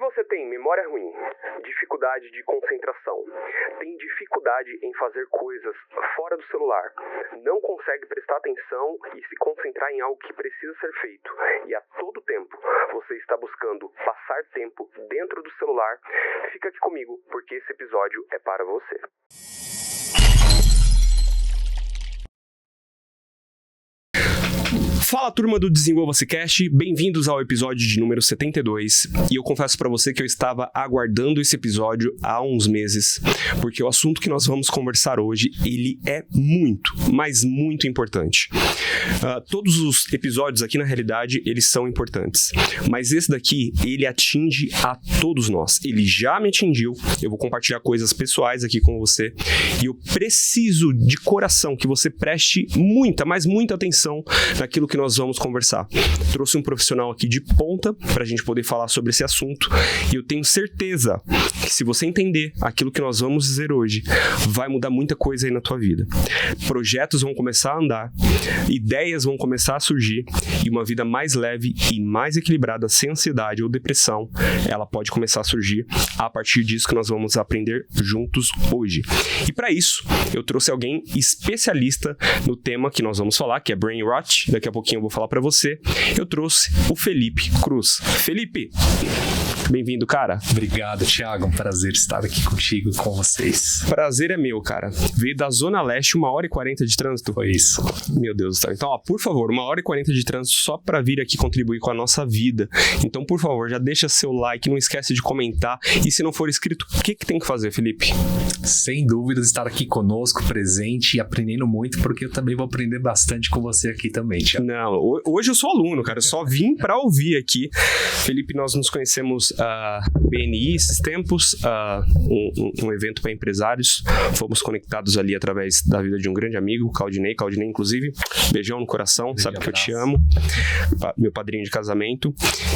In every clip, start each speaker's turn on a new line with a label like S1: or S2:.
S1: você tem memória ruim, dificuldade de concentração, tem dificuldade em fazer coisas fora do celular, não consegue prestar atenção e se concentrar em algo que precisa ser feito, e a todo tempo você está buscando passar tempo dentro do celular, fica aqui comigo, porque esse episódio é para você.
S2: Fala, turma do Desenvolva-se Cast, bem-vindos ao episódio de número 72, e eu confesso pra você que eu estava aguardando esse episódio há uns meses, porque o assunto que nós vamos conversar hoje, ele é muito, mas muito importante. Todos os episódios aqui, na realidade, eles são importantes, mas esse daqui, ele atinge a todos nós, ele já me atingiu, eu vou compartilhar coisas pessoais aqui com você, e eu preciso de coração que você preste muita, mas muita atenção naquilo que nós vamos conversar. Trouxe um profissional aqui de ponta pra gente poder falar sobre esse assunto e eu tenho certeza que se você entender aquilo que nós vamos dizer hoje, vai mudar muita coisa aí na tua vida. Projetos vão começar a andar, ideias vão começar a surgir e uma vida mais leve e mais equilibrada, sem ansiedade ou depressão, ela pode começar a surgir a partir disso que nós vamos aprender juntos hoje. E para isso, eu trouxe alguém especialista no tema que nós vamos falar, que é Brain Rot. Daqui a pouquinho eu vou falar pra você. Eu trouxe o Felipe Cruz. Felipe, bem-vindo, cara.
S3: Obrigado, Thiago. Um prazer estar aqui contigo, com vocês.
S2: Prazer é meu, cara. Veio da Zona Leste, 1h40 de trânsito.
S3: Foi isso.
S2: Meu Deus do céu. Então, por favor, 1h40 de trânsito só pra vir aqui contribuir com a nossa vida. Então, por favor, já deixa seu like, não esquece de comentar. E se não for inscrito, o que tem que fazer, Felipe?
S3: Sem dúvidas, estar aqui conosco, presente e aprendendo muito, porque eu também vou aprender bastante com você aqui também, Thiago.
S2: Não, hoje eu sou aluno, cara. Eu só vim pra ouvir aqui. Felipe, nós nos conhecemos BNI esses tempos, um evento para empresários. Fomos conectados ali através da vida de um grande amigo, Claudinei, inclusive. Beijão no coração, beijo, sabe abraço. Que eu te amo. Meu padrinho de casamento.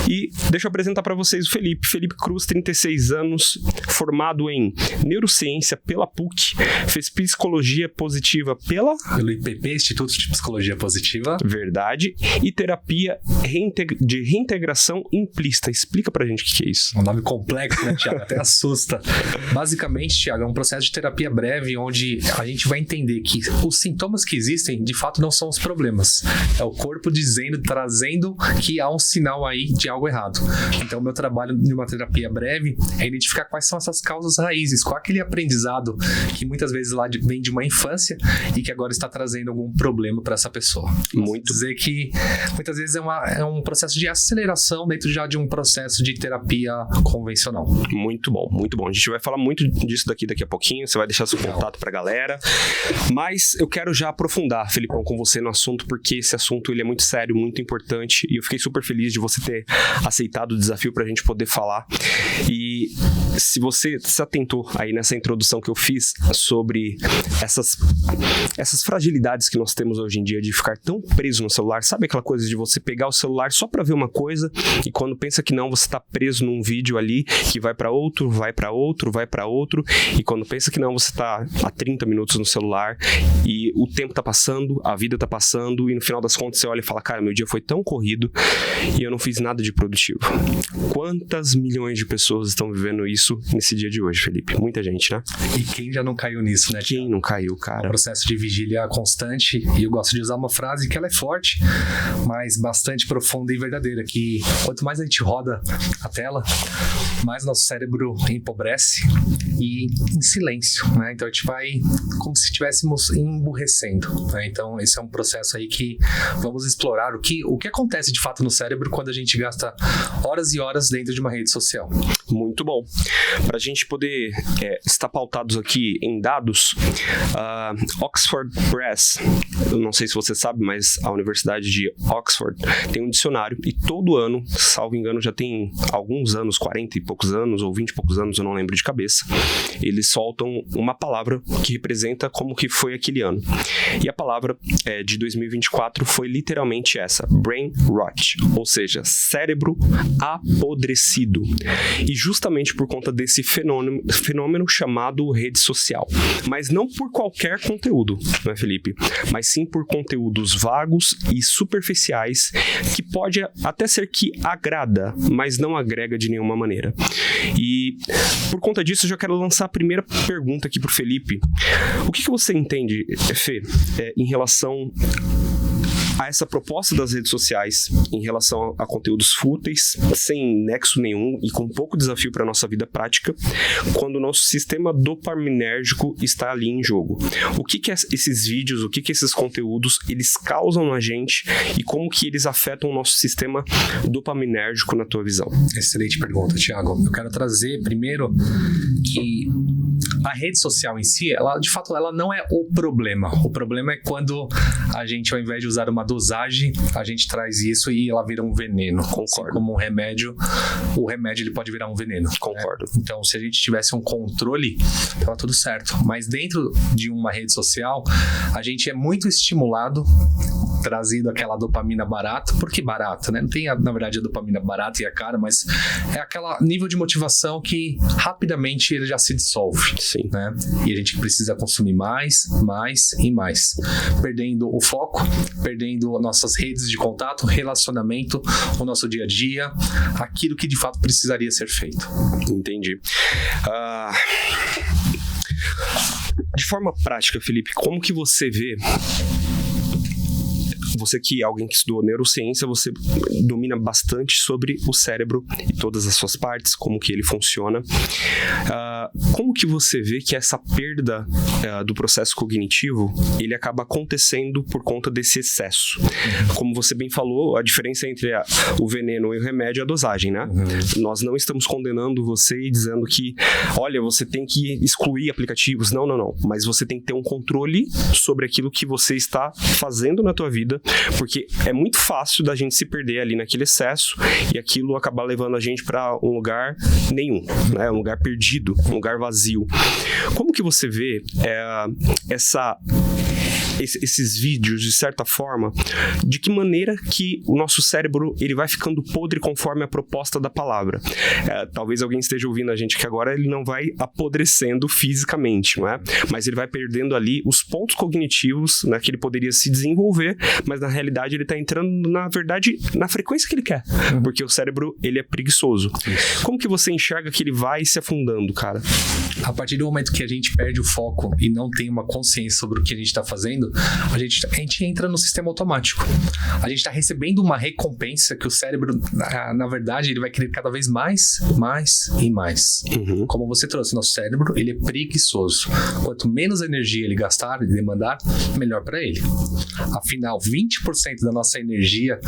S2: E deixa eu apresentar para vocês o Felipe. Felipe Cruz, 36 anos, formado em neurociência pela PUC, fez psicologia positiva pelo
S3: IPP, Instituto de Psicologia Positiva.
S2: Verdade. E terapia de reintegração implícita. Explica pra gente o que é isso.
S3: Um nome complexo, né, Thiago? Até assusta. Basicamente, Thiago, é um processo de terapia breve onde a gente vai entender que os sintomas que existem, de fato, não são os problemas. É o corpo trazendo que há um sinal aí de algo errado. Então, o meu trabalho de uma terapia breve é identificar quais são essas causas raízes, qual aquele aprendizado que muitas vezes lá vem de uma infância e que agora está trazendo algum problema para essa pessoa.
S2: Muito.
S3: Dizer que muitas vezes é um processo de aceleração dentro já de um processo de terapia convencional.
S2: Muito bom, muito bom. A gente vai falar muito disso daqui a pouquinho, você vai deixar seu contato pra galera. Mas eu quero já aprofundar, Felipão, com você no assunto, porque esse assunto ele é muito sério, muito importante, e eu fiquei super feliz de você ter aceitado o desafio pra gente poder falar. E se você se atentou aí nessa introdução que eu fiz sobre essas fragilidades que nós temos hoje em dia de ficar tão preso no celular, sabe aquela coisa de você pegar o celular só pra ver uma coisa e quando pensa que não, você tá preso num vídeo ali que vai pra outro, e quando pensa que não, você tá há 30 minutos no celular e o tempo tá passando, a vida tá passando e no final das contas você olha e fala, cara, meu dia foi tão corrido e eu não fiz nada de produtivo. Quantas milhões de pessoas estão vivendo isso nesse dia de hoje, Felipe? Muita gente, né?
S3: E quem já não caiu nisso, né?
S2: Quem não caiu, cara?
S3: É um processo de vigília constante, e eu gosto de usar uma frase que ela é forte, mas bastante profunda e verdadeira, que quanto mais a gente roda a tela, mais nosso cérebro empobrece e em silêncio, né? Então a gente vai como se estivéssemos emburrecendo, né? Então esse é um processo aí que vamos explorar o que acontece de fato no cérebro quando a gente gasta horas e horas dentro de uma rede social.
S2: Muito bom. Para a gente poder estar pautados aqui em dados, Oxford Press, eu não sei se você sabe, mas a Universidade de Oxford tem um dicionário e todo ano, salvo engano, já tem alguns anos, 40 e poucos anos ou 20 e poucos anos, eu não lembro de cabeça, eles soltam uma palavra que representa como que foi aquele ano. E a palavra de 2024 foi literalmente essa, Brain Rot, ou seja, cérebro apodrecido. E justamente por conta desse fenômeno chamado rede social. Mas não por qualquer conteúdo, né, Felipe? Mas sim por conteúdos vagos e superficiais que pode até ser que agrada, mas não agrega de nenhuma maneira. E por conta disso, eu já quero lançar a primeira pergunta aqui pro Felipe. O que você entende, Fê, em relação a essa proposta das redes sociais em relação a conteúdos fúteis, sem nexo nenhum e com pouco desafio para a nossa vida prática, quando o nosso sistema dopaminérgico está ali em jogo? O que esses vídeos, o que esses conteúdos, eles causam na gente e como que eles afetam o nosso sistema dopaminérgico na tua visão?
S3: Excelente pergunta, Thiago. Eu quero trazer primeiro que a rede social em si, ela, de fato, ela não é o problema. O problema é quando a gente, ao invés de usar uma dosagem, a gente traz isso e ela vira um veneno.
S2: Concordo.
S3: Assim como um remédio, o remédio ele pode virar um veneno.
S2: Concordo.
S3: Né? Então, se a gente tivesse um controle, tava tudo certo. Mas dentro de uma rede social, a gente é muito estimulado, trazido aquela dopamina barata. Por que barata, né? Não tem, na verdade, a dopamina barata e a cara, mas é aquele nível de motivação que rapidamente ele já se dissolve.
S2: Sim.
S3: Né? E a gente precisa consumir mais e mais. Perdendo o foco, perdendo nossas redes de contato, relacionamento, o nosso dia a dia, aquilo que de fato precisaria ser feito.
S2: Entendi. De forma prática, Felipe, como que você vê... Você que é alguém que estudou neurociência, você domina bastante sobre o cérebro e todas as suas partes, como que ele funciona. Como que você vê que essa perda do processo cognitivo, ele acaba acontecendo por conta desse excesso? Como você bem falou, a diferença entre o veneno e o remédio é a dosagem, né? Nós não estamos condenando você e dizendo que, olha, você tem que excluir aplicativos. Não. Mas você tem que ter um controle sobre aquilo que você está fazendo na tua vida, porque é muito fácil da gente se perder ali naquele excesso e aquilo acabar levando a gente para um lugar nenhum, né? Um lugar perdido, um lugar vazio. Como que você vê esses vídeos, de certa forma, de que maneira que o nosso cérebro ele vai ficando podre conforme a proposta da palavra? Talvez alguém esteja ouvindo a gente que agora ele não vai apodrecendo fisicamente, não é? Mas ele vai perdendo ali os pontos cognitivos, né, que ele poderia se desenvolver, mas na realidade ele está entrando, na verdade, na frequência que ele quer, porque o cérebro ele é preguiçoso. Como que você enxerga que ele vai se afundando, cara?
S3: A partir do momento que a gente perde o foco e não tem uma consciência sobre o que a gente está fazendo, a gente entra no sistema automático. A gente está recebendo uma recompensa que o cérebro, na verdade, ele vai querer cada vez mais e mais. Como você trouxe, nosso cérebro, ele é preguiçoso. Quanto menos energia ele gastar e demandar, melhor para ele. Afinal, 20% da nossa energia,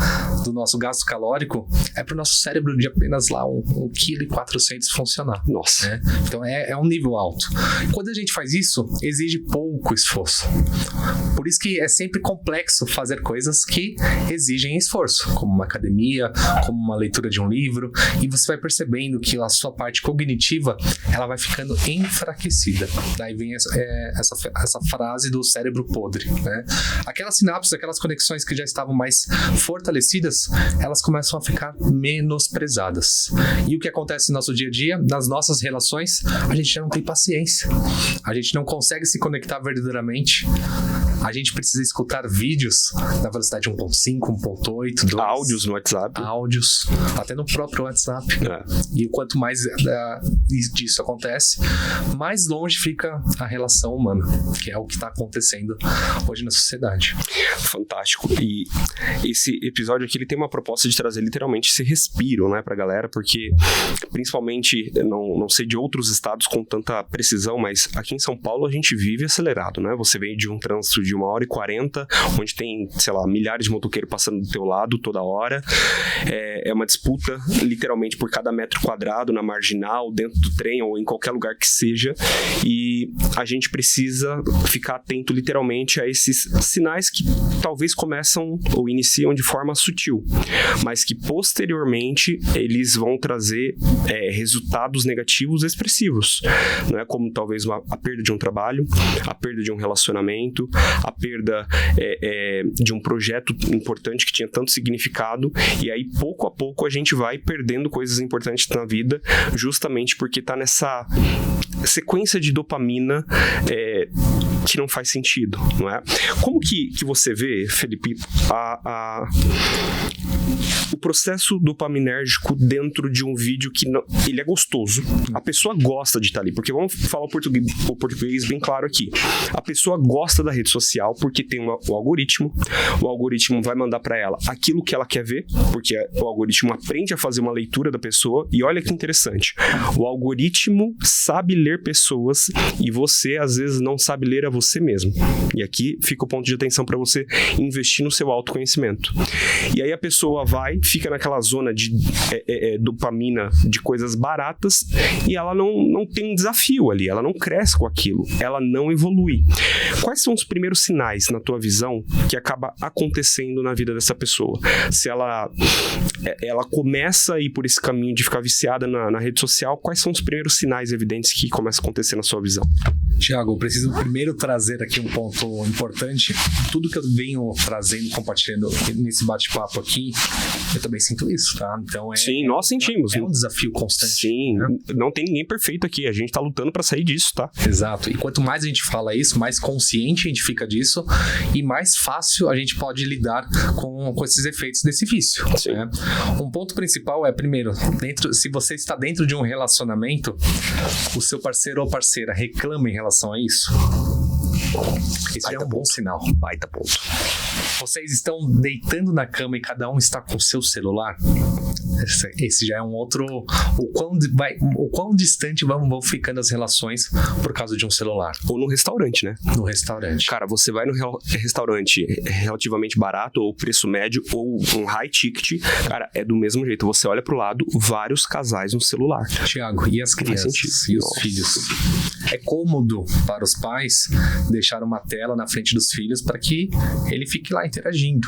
S3: do nosso gasto calórico, é para o nosso cérebro de apenas lá 1,4 kg funcionar.
S2: Nossa.
S3: Né? Então é um nível alto. Quando a gente faz isso, exige pouco esforço. Por isso que é sempre complexo fazer coisas que exigem esforço, como uma academia, como uma leitura de um livro, e você vai percebendo que a sua parte cognitiva, ela vai ficando enfraquecida. Daí vem essa frase do cérebro podre, né? Aquelas sinapses, aquelas conexões que já estavam mais fortalecidas, elas começam a ficar menosprezadas. E o que acontece no nosso dia a dia, nas nossas relações, a gente já não tem paciência. A gente não consegue se conectar verdadeiramente. A gente precisa escutar vídeos na velocidade 1.5, 1.8, 2.
S2: Áudios no WhatsApp.
S3: Áudios, até no próprio WhatsApp. E quanto mais disso acontece, mais longe fica a relação humana, que é o que está acontecendo hoje na sociedade.
S2: Fantástico. E esse episódio aqui, ele tem uma proposta de trazer literalmente esse respiro, né, pra galera, porque principalmente, não sei de outros estados com tanta precisão, mas aqui em São Paulo a gente vive acelerado, né? Você vem de um trânsito de 1h40, onde tem, sei lá, milhares de motoqueiros passando do teu lado toda hora. É uma disputa, literalmente, por cada metro quadrado, na marginal, dentro do trem ou em qualquer lugar que seja. E a gente precisa ficar atento, literalmente, a esses sinais que talvez começam ou iniciam de forma sutil, mas que posteriormente eles vão trazer resultados negativos expressivos. Não é como talvez a perda de um trabalho, a perda de um relacionamento, a perda de um projeto importante que tinha tanto significado, e aí pouco a pouco a gente vai perdendo coisas importantes na vida, justamente porque está nessa sequência de dopamina que não faz sentido, não é? Como que você vê, Felipe, o processo dopaminérgico dentro de um vídeo que não, ele é gostoso, a pessoa gosta de estar ali, porque vamos falar o português bem claro aqui, a pessoa gosta da rede social porque tem o algoritmo vai mandar para ela aquilo que ela quer ver, porque o algoritmo aprende a fazer uma leitura da pessoa, e olha que interessante, o algoritmo sabe ler pessoas e você às vezes não sabe ler a você mesmo, e aqui fica o ponto de atenção para você investir no seu autoconhecimento. E aí a pessoa fica naquela zona de dopamina, de coisas baratas, e ela não tem um desafio ali, ela não cresce com aquilo, ela não evolui. Quais são os primeiros sinais, na tua visão, que acaba acontecendo na vida dessa pessoa? Se ela começa a ir por esse caminho de ficar viciada na rede social, quais são os primeiros sinais evidentes que começam a acontecer na sua visão?
S3: Tiago, eu preciso primeiro trazer aqui um ponto importante. Tudo que eu venho trazendo, compartilhando nesse bate-papo aqui, eu também sinto isso, tá? Então
S2: sim, nós sentimos.
S3: É um desafio constante.
S2: Sim, né? Não tem ninguém perfeito aqui, a gente tá lutando pra sair disso, tá?
S3: Exato, e quanto mais a gente fala isso, mais consciente a gente fica disso e mais fácil a gente pode lidar com esses efeitos desse vício, né? Um ponto principal é, primeiro, se você está dentro de um relacionamento, o seu parceiro ou parceira reclama em relação a isso, esse é um bom sinal.
S2: Baita ponto.
S3: Vocês estão deitando na cama e cada um está com o seu celular? Esse já é um outro... O quão distante vão ficando as relações por causa de um celular.
S2: Ou no restaurante, né?
S3: No restaurante.
S2: Cara, você vai no restaurante relativamente barato, ou preço médio, ou um high ticket, cara, é do mesmo jeito. Você olha pro lado, vários casais no celular.
S3: Tiago, e as crianças? E os filhos? É cômodo para os pais deixar uma tela na frente dos filhos para que ele fique lá interagindo.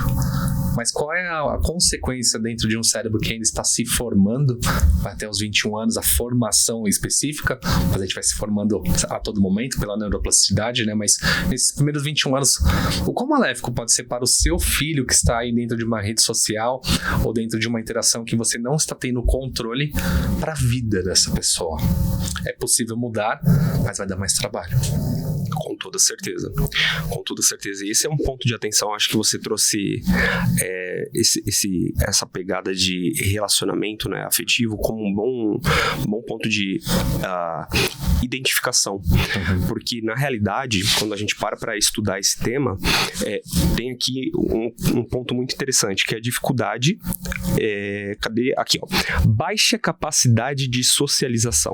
S3: Mas qual é a consequência dentro de um cérebro que ainda está se formando, até os 21 anos, a formação específica, mas a gente vai se formando a todo momento pela neuroplasticidade, né? Mas nesses primeiros 21 anos, o quão maléfico pode ser para o seu filho que está aí dentro de uma rede social ou dentro de uma interação que você não está tendo controle para a vida dessa pessoa? É possível mudar, mas vai dar mais trabalho.
S2: Com toda certeza. Com toda certeza. E esse é um ponto de atenção, acho que você trouxe essa pegada de relacionamento, né, afetivo como um bom ponto de identificação.
S3: Uhum.
S2: Porque, na realidade, quando a gente para estudar esse tema, tem aqui um ponto muito interessante, que é a dificuldade, cadê? Aqui, ó. Baixa capacidade de socialização.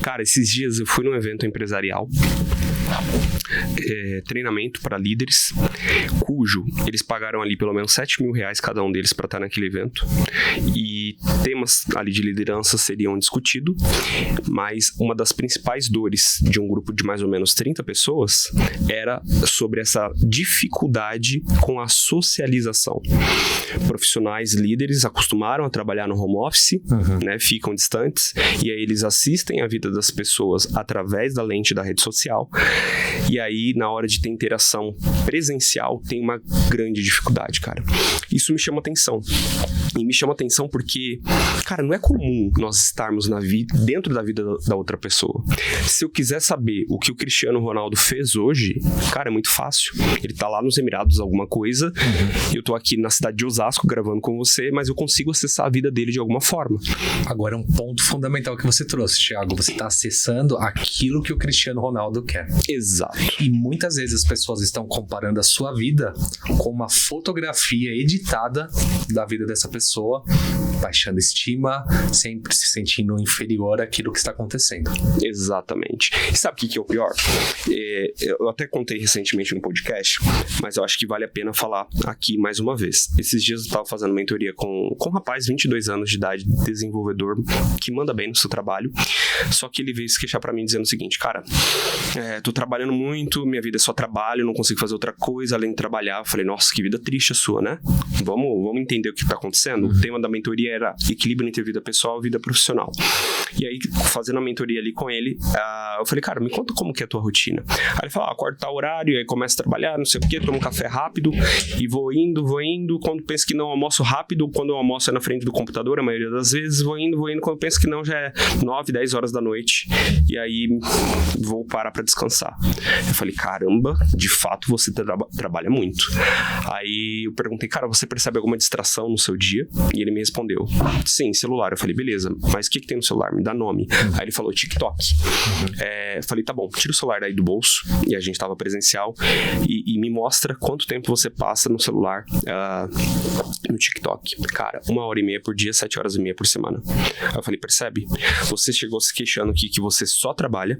S2: Cara, esses dias eu fui num evento empresarial, treinamento para líderes, cujo eles pagaram ali pelo menos R$7.000 cada um deles para estar naquele evento, e temas ali de liderança seriam discutidos, mas uma das principais dores de um grupo de mais ou menos 30 pessoas era sobre essa dificuldade com a socialização. Profissionais líderes acostumaram a trabalhar no home office, né, ficam distantes, e aí eles assistem a vida das pessoas através da lente da rede social, e aí na hora de ter interação presencial tem uma grande dificuldade, cara. Isso me chama atenção. E me chama atenção porque, cara, não é comum nós estarmos dentro da vida da outra pessoa. Se eu quiser saber o que o Cristiano Ronaldo fez hoje, cara, é muito fácil. Ele tá lá nos Emirados, alguma coisa, eu tô aqui na cidade de Osasco gravando com você, mas eu consigo acessar a vida dele de alguma forma.
S3: Agora, um ponto fundamental que você trouxe, Thiago, você tá acessando aquilo que o Cristiano Ronaldo quer.
S2: Exato.
S3: E muitas vezes as pessoas estão comparando a sua vida com uma fotografia editada da vida dessa pessoa, baixando estima, sempre se sentindo inferior àquilo que está acontecendo.
S2: Exatamente. E sabe o que é o pior? Eu até contei recentemente no podcast, mas eu acho que vale a pena falar aqui mais uma vez. Esses dias eu estava fazendo mentoria com um rapaz, 22 anos de idade, desenvolvedor, que manda bem no seu trabalho, só que ele veio se queixar pra mim dizendo o seguinte: cara, tô trabalhando muito, minha vida é só trabalho, não consigo fazer outra coisa além de trabalhar. Eu falei, nossa, que vida triste a sua, né? Vamos entender o que tá acontecendo. O tema da mentoria dele era equilíbrio entre vida pessoal e vida profissional. E aí, fazendo a mentoria ali com ele, eu falei, cara, me conta como que é a tua rotina. Aí ele falou, acordo tal horário, aí começo a trabalhar, não sei o quê, tomo um café rápido e vou indo, quando penso que não, almoço rápido, quando eu almoço é na frente do computador, a maioria das vezes, vou indo, quando penso que não, já é 9, 10 horas da noite, e aí vou parar pra descansar. Eu falei, caramba, de fato você trabalha muito. Aí eu perguntei, cara, você percebe alguma distração no seu dia? E ele me respondeu, sim, celular. Eu falei, beleza, mas o que tem no celular? Me dá nome. Aí ele falou, TikTok. Eu falei, tá bom, tira o celular daí do bolso, e a gente tava presencial, e me mostra quanto tempo você passa no celular no TikTok. Cara, 1h30 por dia, 7h30 por semana. Aí eu falei, percebe? Você chegou se queixando aqui que você só trabalha,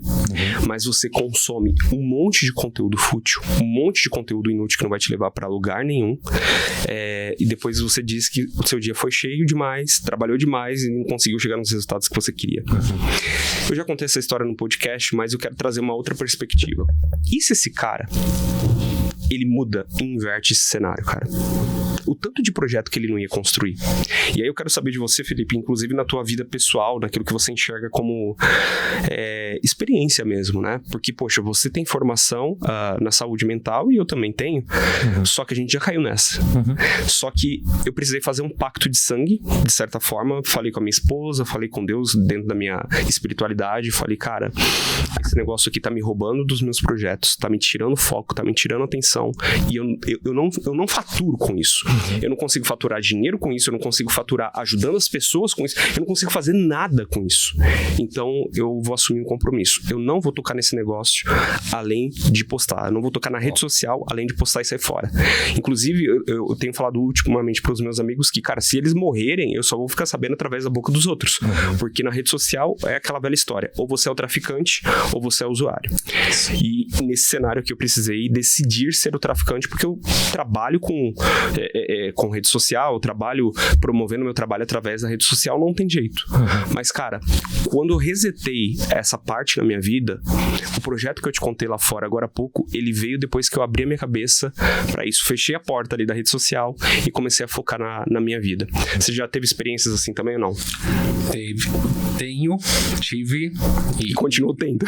S2: mas você consome um monte de conteúdo fútil, um monte de conteúdo inútil que não vai te levar pra lugar nenhum, e depois você diz que o seu dia foi cheio demais, trabalhou demais e não conseguiu chegar nos resultados que você queria. Eu já contei essa história no podcast, mas eu quero trazer uma outra perspectiva. E se esse cara, ele muda e inverte esse cenário, cara? O tanto de projeto que ele não ia construir. E aí eu quero saber de você, Felipe, inclusive na tua vida pessoal, naquilo que você enxerga como experiência mesmo, né? Porque, poxa, você tem formação na saúde mental e eu também tenho, só que a gente já caiu nessa. Só que eu precisei fazer um pacto de sangue, de certa forma, falei com a minha esposa, falei com Deus dentro da minha espiritualidade, falei, cara, esse negócio aqui tá me roubando dos meus projetos, tá me tirando foco, tá me tirando atenção, e eu não faturo com isso. Eu não consigo faturar dinheiro com isso, eu não consigo faturar ajudando as pessoas com isso, eu não consigo fazer nada com isso. Então, eu vou assumir um compromisso. Eu não vou tocar nesse negócio além de postar. Eu não vou tocar na rede social além de postar e sair fora. Inclusive, eu tenho falado ultimamente para os meus amigos que, cara, se eles morrerem, eu só vou ficar sabendo através da boca dos outros. Porque na rede social é aquela velha história. Ou você é o traficante, ou você é o usuário. E nesse cenário que eu precisei decidir ser o traficante, porque eu trabalho com rede social, eu trabalho promovendo meu trabalho através da rede social, não tem jeito. Mas, cara, quando eu resetei essa parte na minha vida, o projeto que eu te contei lá fora agora há pouco, ele veio depois que eu abri a minha cabeça pra isso. Fechei a porta ali da rede social e comecei a focar na minha vida. Você já teve experiências assim também ou não?
S3: Tive
S2: e continuo tendo.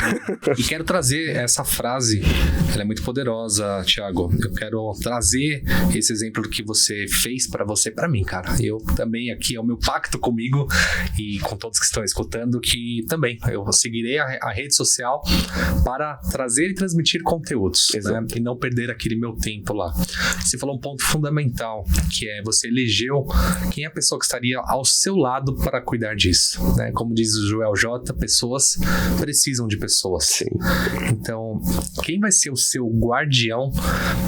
S3: E quero trazer essa frase, ela é muito poderosa, Thiago. Eu quero trazer esse exemplo que você fez pra mim, cara. Eu também, aqui é o meu pacto comigo e com todos que estão escutando, que também eu seguirei a rede social para trazer e transmitir conteúdos, né? E não perder aquele meu tempo lá. Você falou um ponto fundamental, que é você elegeu quem é a pessoa que estaria ao seu lado para cuidar disso, né? Como diz o Joel J, pessoas precisam de pessoas.
S2: Sim.
S3: Então, quem vai ser o seu guardião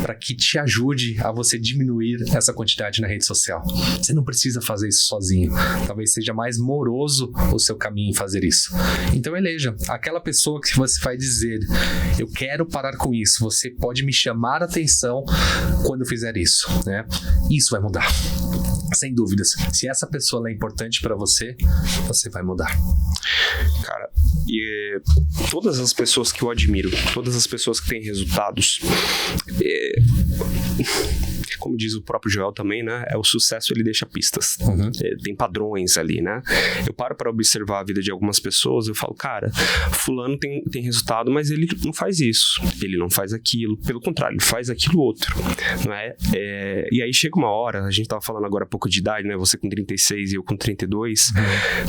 S3: para que te ajude a você diminuir essa quantidade na rede social? Você não precisa fazer isso sozinho. Talvez seja mais moroso o seu caminho em fazer isso. Então eleja aquela pessoa que você vai dizer, eu quero parar com isso, você pode me chamar a atenção quando eu fizer isso, né? Isso vai mudar. Sem dúvidas. Se essa pessoa é importante para você, você vai mudar.
S2: Cara, e todas as pessoas que eu admiro, todas as pessoas que têm resultados, como diz o próprio Joel também, né? O sucesso, ele deixa pistas. Tem padrões ali, né? Eu paro para observar a vida de algumas pessoas, eu falo, cara, fulano tem resultado, mas ele não faz isso, ele não faz aquilo, pelo contrário, ele faz aquilo outro, não é? E aí chega uma hora, a gente tava falando agora há pouco de idade, né? Você com 36 e eu com 32.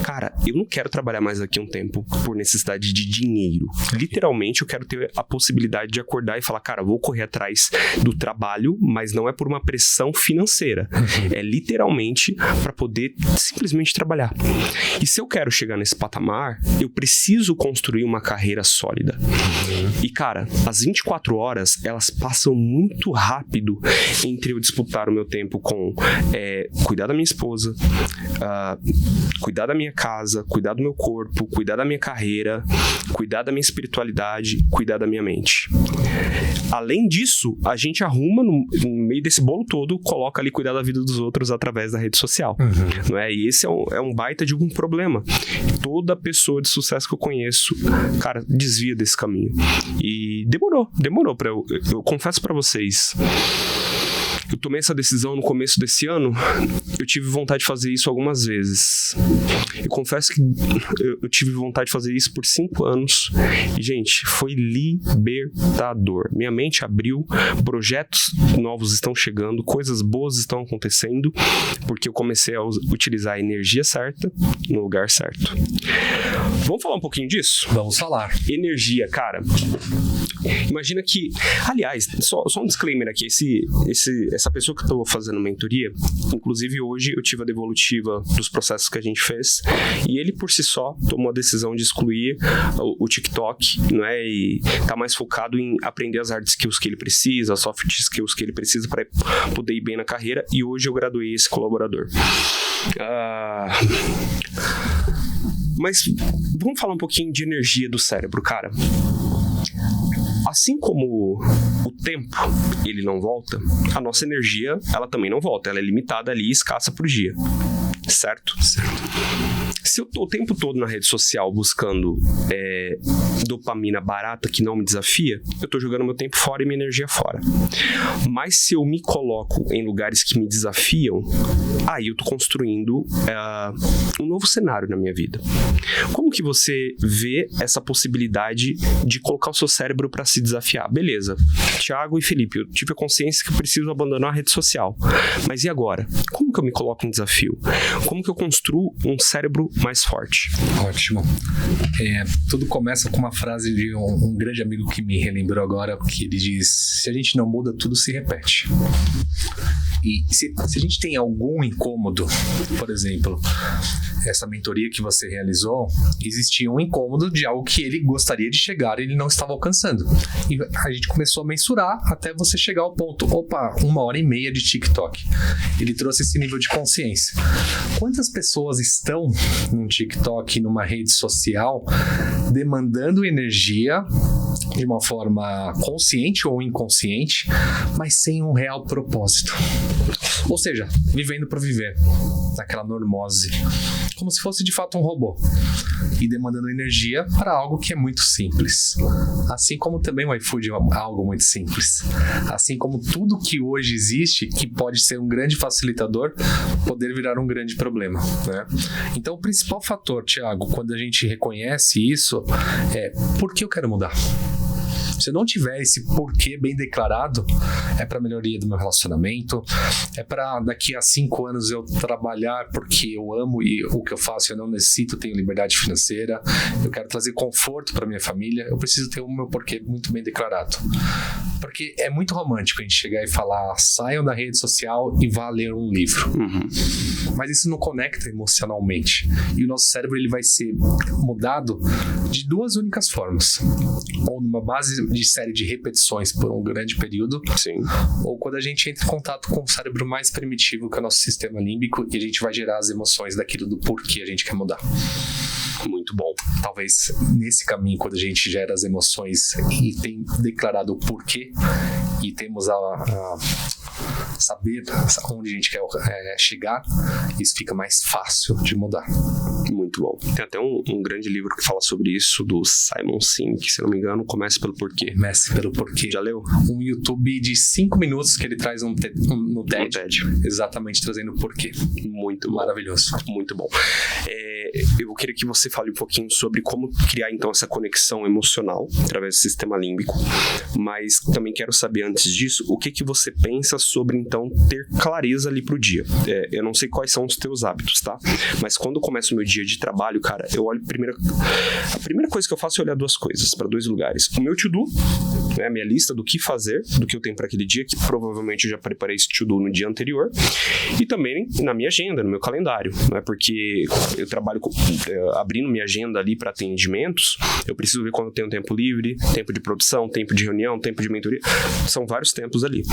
S2: Cara, eu não quero trabalhar mais daqui a um tempo por necessidade de dinheiro. Literalmente, eu quero ter a possibilidade de acordar e falar, cara, vou correr atrás do trabalho, mas não é por uma pressão financeira. É literalmente para poder simplesmente trabalhar. E se eu quero chegar nesse patamar, eu preciso construir uma carreira sólida. E, cara, as 24 horas, elas passam muito rápido entre eu disputar o meu tempo com cuidar da minha esposa, cuidar da minha casa, cuidar do meu corpo, cuidar da minha carreira, cuidar da minha espiritualidade, cuidar da minha mente. Além disso, a gente arruma no meio desse bolo todo, coloca ali cuidar da vida dos outros através da rede social. Não é? E esse é um baita de um problema. Toda pessoa de sucesso que eu conheço, cara, desvia desse caminho. E demorou pra eu confesso pra vocês. Eu tomei essa decisão no começo desse ano, eu tive vontade de fazer isso algumas vezes. Eu confesso que eu tive vontade de fazer isso por 5 anos e, gente, foi libertador. Minha mente abriu, projetos novos estão chegando, coisas boas estão acontecendo, porque eu comecei a utilizar a energia certa no lugar certo. Vamos falar um pouquinho disso?
S3: Vamos falar.
S2: Energia, cara. Imagina que, aliás, só um disclaimer aqui, essa pessoa que eu tô fazendo mentoria, inclusive hoje eu tive a devolutiva dos processos que a gente fez, e ele por si só tomou a decisão de excluir o TikTok, não é? E tá mais focado em aprender as hard skills que ele precisa, as soft skills que ele precisa para poder ir bem na carreira, e hoje eu graduei esse colaborador. Mas vamos falar um pouquinho de energia do cérebro, cara. Assim como o tempo, ele não volta, a nossa energia, ela também não volta. Ela é limitada ali, escassa por dia. Certo? Se eu tô o tempo todo na rede social buscando dopamina barata que não me desafia, eu tô jogando meu tempo fora e minha energia fora. Mas se eu me coloco em lugares que me desafiam, aí eu tô construindo um novo cenário na minha vida. Como que você vê essa possibilidade de colocar o seu cérebro para se desafiar? Beleza, Thiago e Felipe, eu tive a consciência que eu preciso abandonar a rede social. Mas e agora? Como que eu me coloco em desafio? Como que eu construo um cérebro mais forte?
S3: Ótimo. Tudo começa com uma frase de um grande amigo que me relembrou agora, que ele diz: se a gente não muda, tudo se repete. E se a gente tem algum incômodo, por exemplo, essa mentoria que você realizou, existia um incômodo de algo que ele gostaria de chegar e ele não estava alcançando. E a gente começou a mensurar até você chegar ao ponto, 1h30 de TikTok. Ele trouxe esse nível de consciência. Quantas pessoas estão no TikTok, numa rede social, demandando energia de uma forma consciente ou inconsciente, mas sem um real propósito? Ou seja, vivendo para viver, naquela normose, como se fosse de fato um robô, e demandando energia para algo que é muito simples. Assim como também o iFood é algo muito simples. Assim como tudo que hoje existe, que pode ser um grande facilitador, poder virar um grande problema, né? Então, o principal fator, Thiago, quando a gente reconhece isso, é: por que eu quero mudar? Se eu não tiver esse porquê bem declarado, é para melhoria do meu relacionamento, é para daqui a 5 anos eu trabalhar porque eu amo e o que eu faço eu não necessito, tenho liberdade financeira, eu quero trazer conforto para minha família, eu preciso ter o meu porquê muito bem declarado. Porque é muito romântico a gente chegar e falar: saiam da rede social e vá ler um livro. Mas isso não conecta emocionalmente. E o nosso cérebro ele vai ser mudado de 2 únicas formas. Ou numa base de série de repetições por um grande período.
S2: Sim.
S3: Ou quando a gente entra em contato com o cérebro mais primitivo, que é o nosso sistema límbico, e a gente vai gerar as emoções daquilo do porquê a gente quer mudar.
S2: Muito bom.
S3: Talvez nesse caminho, quando a gente gera as emoções e tem declarado o porquê, e temos a saber onde a gente quer chegar, isso fica mais fácil de mudar.
S2: Muito bom. Tem até um grande livro que fala sobre isso, do Simon Sinek, se não me engano, Comece pelo Porquê.
S3: Comece pelo Porquê.
S2: Já leu?
S3: Um YouTube de 5 minutos que ele traz no TED. Exatamente, trazendo o porquê.
S2: Muito bom.
S3: Maravilhoso.
S2: Muito bom. Eu queria que você fale um pouquinho sobre como criar, então, essa conexão emocional através do sistema límbico, mas também quero saber, antes disso, o que você pensa sobre, então, ter clareza ali pro dia. Eu não sei quais são os teus hábitos, tá? Mas quando eu começo o meu dia de trabalho, cara, eu olho a primeira coisa que eu faço é olhar 2 coisas, para 2 lugares. O meu to-do, né, a minha lista do que fazer, do que eu tenho para aquele dia, que provavelmente eu já preparei esse to-do no dia anterior, e também na minha agenda, no meu calendário, não é? Porque eu trabalho abrindo minha agenda ali para atendimentos, eu preciso ver quando eu tenho tempo livre, tempo de produção, tempo de reunião, tempo de mentoria, são vários tempos ali.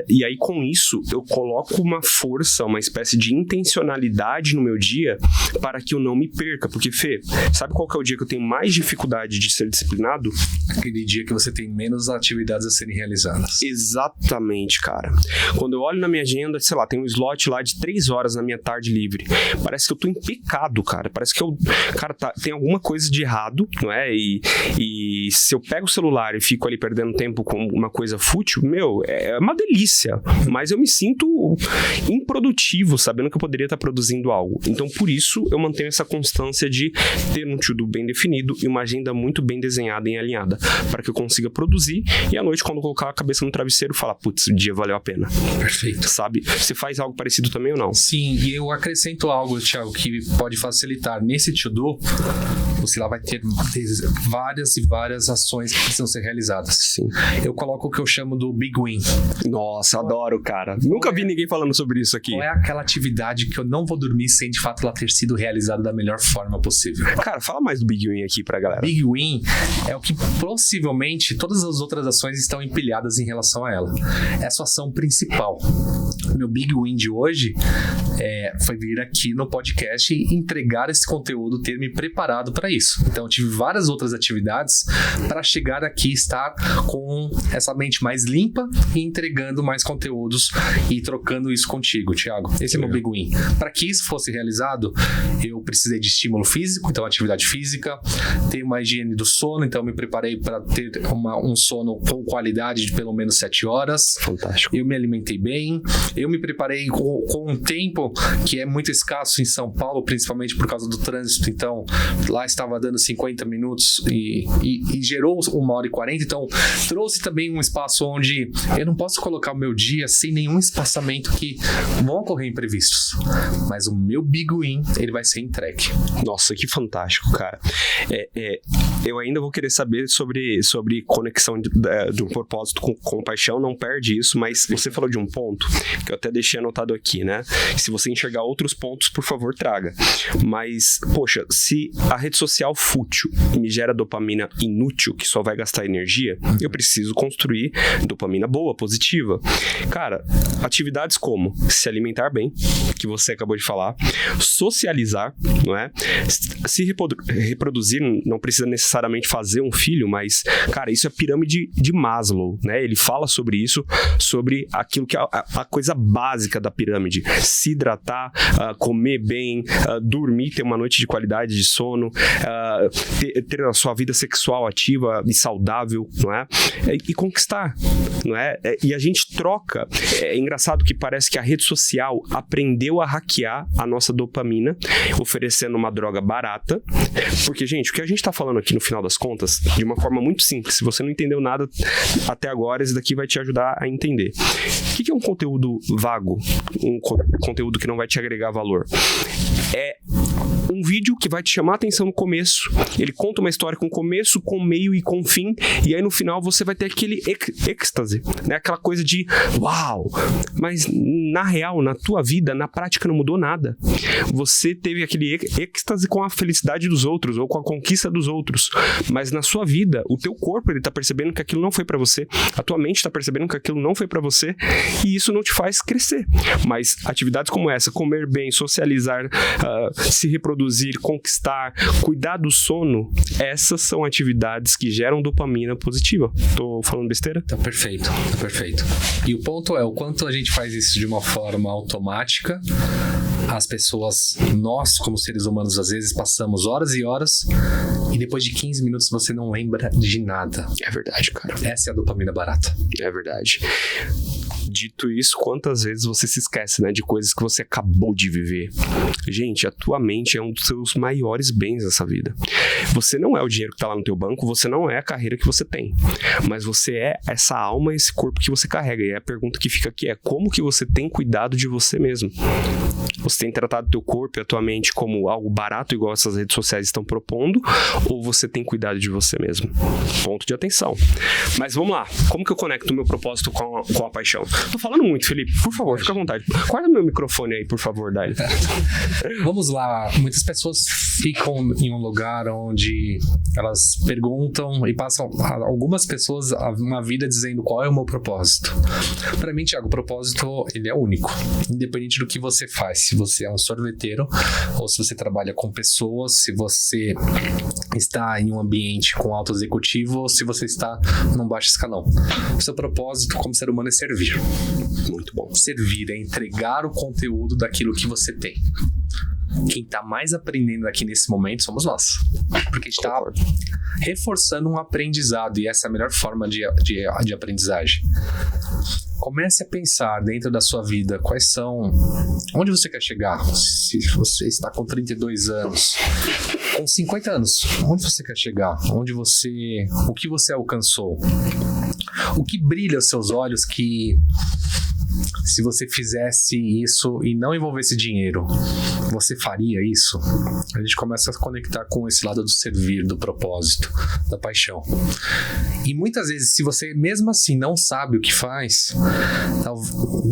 S2: E aí com isso eu coloco uma força, uma espécie de intencionalidade no meu dia para que eu não me perca, porque Fê, sabe qual que é o dia que eu tenho mais dificuldade de ser disciplinado?
S3: Aquele dia que você tem menos atividades a serem realizadas.
S2: Exatamente, cara. Quando eu olho na minha agenda, sei lá, tem um slot lá de 3 horas na minha tarde livre, parece que eu tô em pecado, cara, parece que tem alguma coisa de errado, não é? E se eu pego o celular e fico ali perdendo tempo com uma coisa fútil, é uma delícia delícia, mas eu me sinto improdutivo, sabendo que eu poderia estar produzindo algo. Então, por isso, eu mantenho essa constância de ter um to-do bem definido e uma agenda muito bem desenhada e alinhada, para que eu consiga produzir e à noite, quando eu colocar a cabeça no travesseiro, falar, putz, o dia valeu a pena.
S3: Perfeito.
S2: Sabe? Você faz algo parecido também ou não?
S3: Sim, e eu acrescento algo, Thiago, que pode facilitar. Nesse to-do, você lá vai ter várias e várias ações que precisam ser realizadas.
S2: Sim.
S3: Eu coloco o que eu chamo do Big Win.
S2: Nossa, adoro, cara. Nunca vi ninguém falando sobre isso aqui.
S3: Qual é aquela atividade que eu não vou dormir sem, de fato, ela ter sido realizada da melhor forma possível?
S2: Cara, fala mais do Big Win aqui pra galera.
S3: Big Win é o que possivelmente todas as outras ações estão empilhadas em relação a ela. É a sua ação principal. Meu Big Win de hoje foi vir aqui no podcast e entregar esse conteúdo, ter me preparado para isso. Então, eu tive várias outras atividades para chegar aqui e estar com essa mente mais limpa e entregando mais conteúdos e trocando isso contigo, Thiago. Esse é meu Big Win. Para que isso fosse realizado, eu precisei de estímulo físico, então atividade física, ter uma higiene do sono, então eu me preparei para ter um sono com qualidade de pelo menos 7 horas.
S2: Fantástico.
S3: Eu me alimentei bem, eu me preparei com um tempo que é muito escasso em São Paulo, principalmente por causa do trânsito, então lá estava dando 50 minutos e gerou 1h40, então trouxe também um espaço onde eu não posso colocar o meu dia sem nenhum espaçamento, que vão ocorrer imprevistos, mas o meu Big Win, ele vai ser entregue.
S2: Nossa, que fantástico, cara. Eu ainda vou querer saber sobre conexão de um propósito com paixão, não perde isso, mas você falou de um ponto que eu até deixei anotado aqui, né? Se você enxergar outros pontos, por favor, traga. Mas, poxa, se a rede social fútil me gera dopamina inútil, que só vai gastar energia, eu preciso construir dopamina boa, positiva. Cara, atividades como se alimentar bem, que você acabou de falar, socializar, não é? Se reproduzir, não precisa necessariamente fazer um filho, mas, cara, isso é a pirâmide de Maslow, né? Ele fala sobre isso, sobre aquilo que é a coisa básica da pirâmide. Se hidratar, comer bem, dormir, ter uma noite de qualidade de sono, ter a sua vida sexual ativa e saudável, não é? E conquistar, não é? E a gente troca. É engraçado que parece que a rede social aprendeu a hackear a nossa dopamina, oferecendo uma droga barata, porque, gente, o que a gente tá falando aqui no final das contas, de uma forma muito simples, se você não entendeu nada até agora, esse daqui vai te ajudar a entender. O que é um conteúdo vago? Um conteúdo que não vai te agregar valor? É um vídeo que vai te chamar a atenção no começo, ele conta uma história com começo, com meio e com fim, e aí no final você vai ter aquele êxtase, né? Aquela coisa de uau, mas na real, na tua vida, na prática não mudou nada. Você teve aquele êxtase com a felicidade dos outros, ou com a conquista dos outros, mas na sua vida, o teu corpo, ele tá percebendo que aquilo não foi pra você, a tua mente tá percebendo que aquilo não foi pra você, e isso não te faz crescer. Mas atividades como essa, comer bem, socializar, se reproduzir, conquistar, cuidar do sono, essas são atividades que geram dopamina positiva. Tô falando besteira?
S3: Tá perfeito, tá perfeito. E o ponto é o quanto a gente faz isso de uma forma automática. As pessoas, nós como seres humanos, às vezes passamos horas e horas e depois de 15 minutos você não lembra de nada.
S2: É verdade, cara.
S3: Essa é a dopamina barata.
S2: É verdade. Dito isso, quantas vezes você se esquece, né, de coisas que você acabou de viver? Gente, a tua mente é um dos seus maiores bens nessa vida. Você não é o dinheiro que tá lá no teu banco, você não é a carreira que você tem, mas você é essa alma, esse corpo que você carrega. E a pergunta que fica aqui é: como que você tem cuidado de você mesmo? Você tem tratado teu corpo e a tua mente como algo barato, igual essas redes sociais estão propondo, ou você tem cuidado de você mesmo? Ponto de atenção. Mas vamos lá, como que eu conecto o meu propósito com a paixão? Tô falando muito, Felipe, por favor, fica à vontade. Guarda meu microfone aí, por favor, Dali.
S3: Vamos lá, muitas pessoas ficam em um lugar onde elas perguntam e passam, algumas pessoas, uma vida dizendo qual é o meu propósito. Para mim, Thiago, o propósito, ele é único, independente do que você faz. Se você é um sorveteiro, ou se você trabalha com pessoas, se você está em um ambiente com alto executivo, ou se você está num baixo escalão. O seu propósito como ser humano é servir.
S2: Muito bom.
S3: Servir é entregar o conteúdo daquilo que você tem. quem tá mais aprendendo aqui nesse momento somos nós. Porque a gente tá reforçando um aprendizado, e essa é a melhor forma de aprendizagem. Comece a pensar dentro da sua vida onde você quer chegar. Se você está com 32 anos, com 50 anos, onde você quer chegar? O que você alcançou? O que brilha aos seus olhos que, se você fizesse isso e não envolvesse dinheiro, você faria isso? A gente começa a conectar com esse lado do servir, do propósito, da paixão. E muitas vezes, se você mesmo assim não sabe o que faz,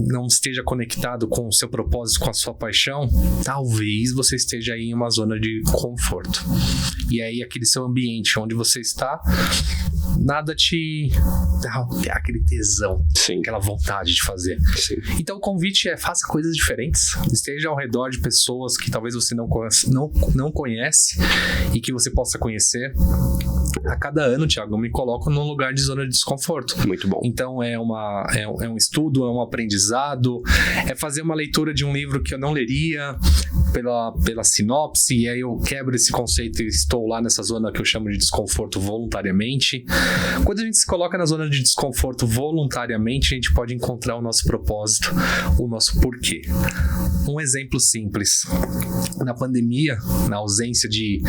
S3: não esteja conectado com o seu propósito, com a sua paixão, talvez você esteja aí em uma zona de conforto. E aí aquele seu ambiente onde você está, nada te dá aquele tesão,
S2: sim,
S3: aquela vontade de fazer.
S2: Sim.
S3: Então o convite é: faça coisas diferentes, esteja ao redor de pessoas que talvez você não conhece e que você possa conhecer. A cada ano, Thiago, eu me coloco num lugar de zona de desconforto.
S2: Muito bom.
S3: Então é um estudo, é um aprendizado, é fazer uma leitura de um livro que eu não leria pela sinopse, e aí eu quebro esse conceito e estou lá nessa zona que eu chamo de desconforto voluntariamente. Quando a gente se coloca na zona de desconforto voluntariamente, a gente pode encontrar o nosso propósito, o nosso porquê. Um exemplo simples: na pandemia, na ausência de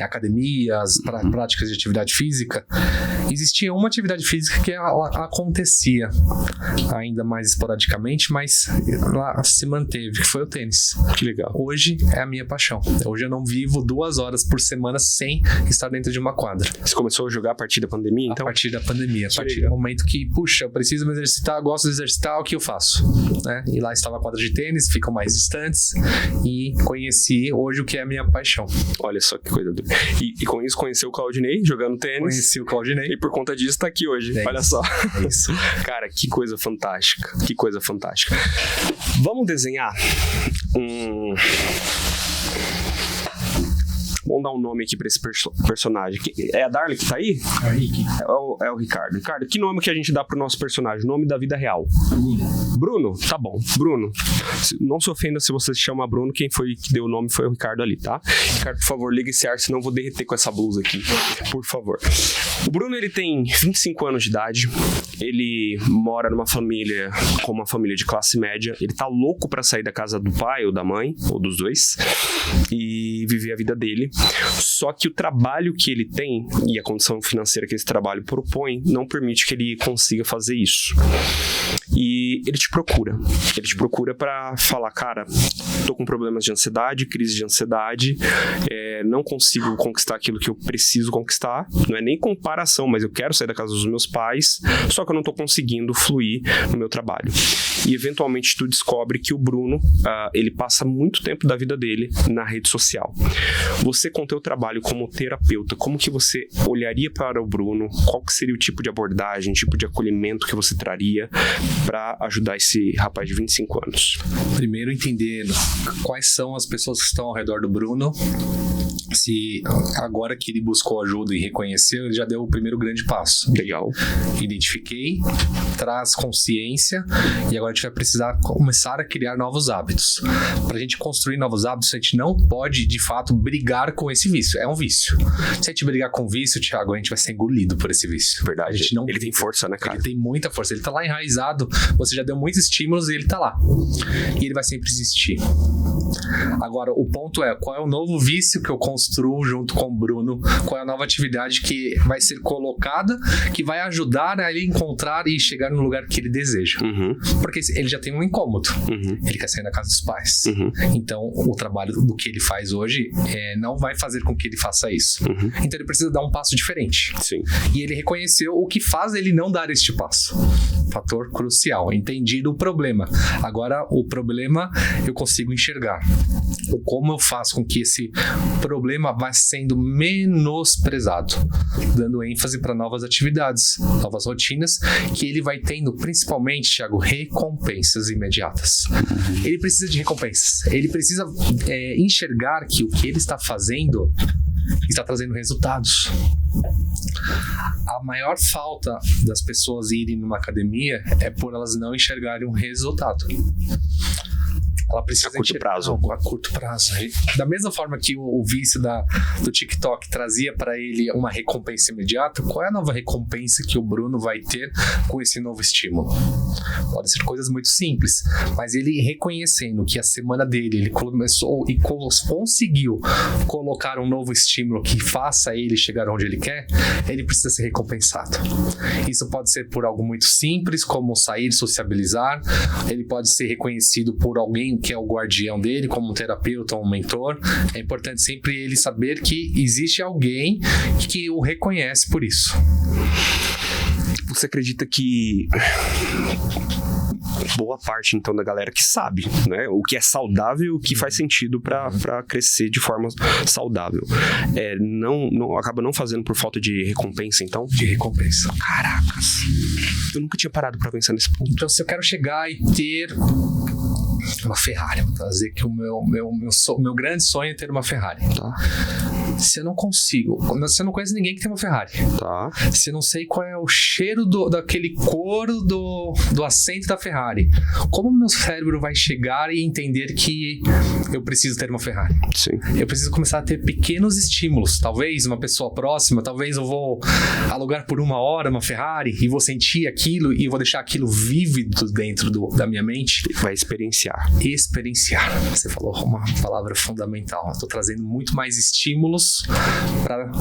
S3: academias, práticas de atividade física, existia uma atividade física que acontecia ainda mais esporadicamente, mas lá se manteve, que foi o tênis.
S2: Que legal.
S3: Hoje é a minha paixão. Hoje eu não vivo 2 horas por semana sem estar dentro de uma quadra.
S2: Você começou a jogar a partir da pandemia, então?
S3: A partir da pandemia. A partir do momento que, puxa, eu preciso me exercitar, gosto de exercitar, o que eu faço? Né? E lá estava a quadra de tênis, ficam mais distantes, e conheci hoje o que é a minha paixão.
S2: Olha só que coisa doida. E com isso conheceu o Claudinei jogando tênis.
S3: Conheci o Claudinei.
S2: E por conta disso está aqui hoje. Olha só.
S3: É isso.
S2: Cara, que coisa fantástica. Que coisa fantástica. Vamos desenhar Vamos dar um nome aqui pra esse personagem. É a Darly que tá aí?
S3: É o Rick.
S2: É o Ricardo. Ricardo, que nome que a gente dá pro nosso personagem? Nome da vida real. Bruno? Tá bom. Bruno. Não se ofenda se você se chama Bruno. Quem foi que deu o nome foi o Ricardo ali, tá? Ricardo, por favor, liga esse ar, senão eu vou derreter com essa blusa aqui. Por favor. O Bruno, ele tem 25 anos de idade. Ele mora numa família, com uma família de classe média. Ele tá louco pra sair da casa do pai ou da mãe, ou dos dois, e viver a vida dele. Só que o trabalho que ele tem e a condição financeira que esse trabalho propõe não permite que ele consiga fazer isso. E ele te procura. Ele te procura pra falar: cara, tô com problemas de ansiedade, crise de ansiedade, não consigo conquistar aquilo que eu preciso conquistar. Não é nem comparação, mas eu quero sair da casa dos meus pais, só que eu não tô conseguindo fluir no meu trabalho. E eventualmente tu descobre que o Bruno, ele passa muito tempo da vida dele na rede social. Você, com o teu trabalho como terapeuta, como que você olharia para o Bruno? Qual que seria o tipo de abordagem, tipo de acolhimento que você traria para ajudar esse rapaz de 25 anos?
S3: Primeiro, entender quais são as pessoas que estão ao redor do Bruno. Se agora que ele buscou ajuda e reconheceu, ele já deu o primeiro grande passo.
S2: Legal.
S3: Identifiquei, traz consciência, e agora a gente vai precisar começar a criar novos hábitos. Para a gente construir novos hábitos, a gente não pode, de fato, brigar com esse vício. É um vício. Se a gente brigar com o vício, Thiago, a gente vai ser engolido por esse vício.
S2: Verdade.
S3: A gente não...
S2: Ele tem força, né, cara?
S3: Ele tem muita força. Ele tá lá enraizado, você já deu muitos estímulos e ele tá lá. E ele vai sempre existir. Agora, o ponto é, qual é o novo vício que eu construo junto com o Bruno? Qual é a nova atividade que vai ser colocada, que vai ajudar a ele encontrar e chegar no lugar que ele deseja? Porque ele já tem um incômodo. Ele quer sair da casa dos pais. Então, o trabalho do que ele faz hoje não vai fazer com que ele faça isso. Então, ele precisa dar um passo diferente.
S2: Sim.
S3: E ele reconheceu o que faz ele não dar este passo. Fator crucial. Entendido o problema. Agora, o problema eu consigo enxergar. Como eu faço com que esse problema vá sendo menosprezado, dando ênfase para novas atividades, novas rotinas, que ele vai tendo, principalmente, Thiago, recompensas imediatas. Ele precisa de recompensas. Ele precisa enxergar que o que ele está fazendo está trazendo resultados. A maior falta das pessoas irem numa academia é por elas não enxergarem um resultado. ela precisa
S2: a curto prazo.
S3: A curto prazo. Da mesma forma que o vício do TikTok trazia para ele uma recompensa imediata, qual é a nova recompensa que o Bruno vai ter com esse novo estímulo? Pode ser coisas muito simples, mas ele reconhecendo que a semana dele, ele começou e conseguiu colocar um novo estímulo que faça ele chegar onde ele quer, ele precisa ser recompensado. Isso pode ser por algo muito simples, como sair, sociabilizar. Ele pode ser reconhecido por alguém que é o guardião dele, como um terapeuta ou um mentor. É importante sempre ele saber que existe alguém que o reconhece por isso.
S2: Você acredita que boa parte, então, da galera que sabe, né, o que é saudável, o que faz sentido para crescer de forma saudável, acaba não fazendo por falta de recompensa, então?
S3: De recompensa.
S2: Caracas. Eu nunca tinha parado para pensar nesse ponto.
S3: Então, se eu quero chegar e ter uma Ferrari, vou trazer que o meu grande sonho é ter uma Ferrari.
S2: Tá.
S3: Se eu não consigo, se eu não conheço ninguém que tem uma Ferrari,
S2: tá.
S3: Se eu não sei qual é o cheiro daquele couro do assento da Ferrari, como o meu cérebro vai chegar e entender que eu preciso ter uma Ferrari?
S2: Sim.
S3: Eu preciso começar a ter pequenos estímulos. Talvez uma pessoa próxima, talvez eu vou alugar por 1 hora uma Ferrari e vou sentir aquilo e vou deixar aquilo vívido dentro da minha mente.
S2: Vai experienciar.
S3: Experienciar. Você falou uma palavra fundamental. Estou trazendo muito mais estímulos para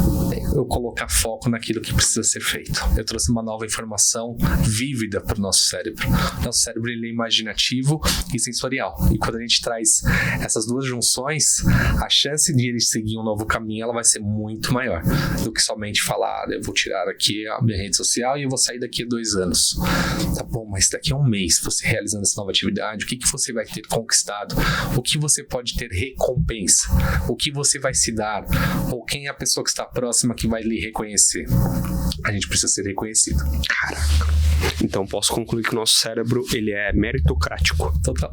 S3: eu colocar foco naquilo que precisa ser feito. Eu trouxe uma nova informação vívida para o nosso cérebro. Nosso cérebro ele é imaginativo e sensorial. E quando a gente traz essas duas junções, a chance de ele seguir um novo caminho ela vai ser muito maior do que somente falar, eu vou tirar aqui a minha rede social e eu vou sair daqui a 2 anos. Tá bom, mas daqui a 1 mês, você realizando essa nova atividade, o que você vai ter conquistado? O que você pode ter recompensa? O que você vai se dar? Ou quem é a pessoa que está próxima que vai lhe reconhecer? A gente precisa ser reconhecido.
S2: Caraca. Então posso concluir que o nosso cérebro ele é meritocrático.
S3: Total.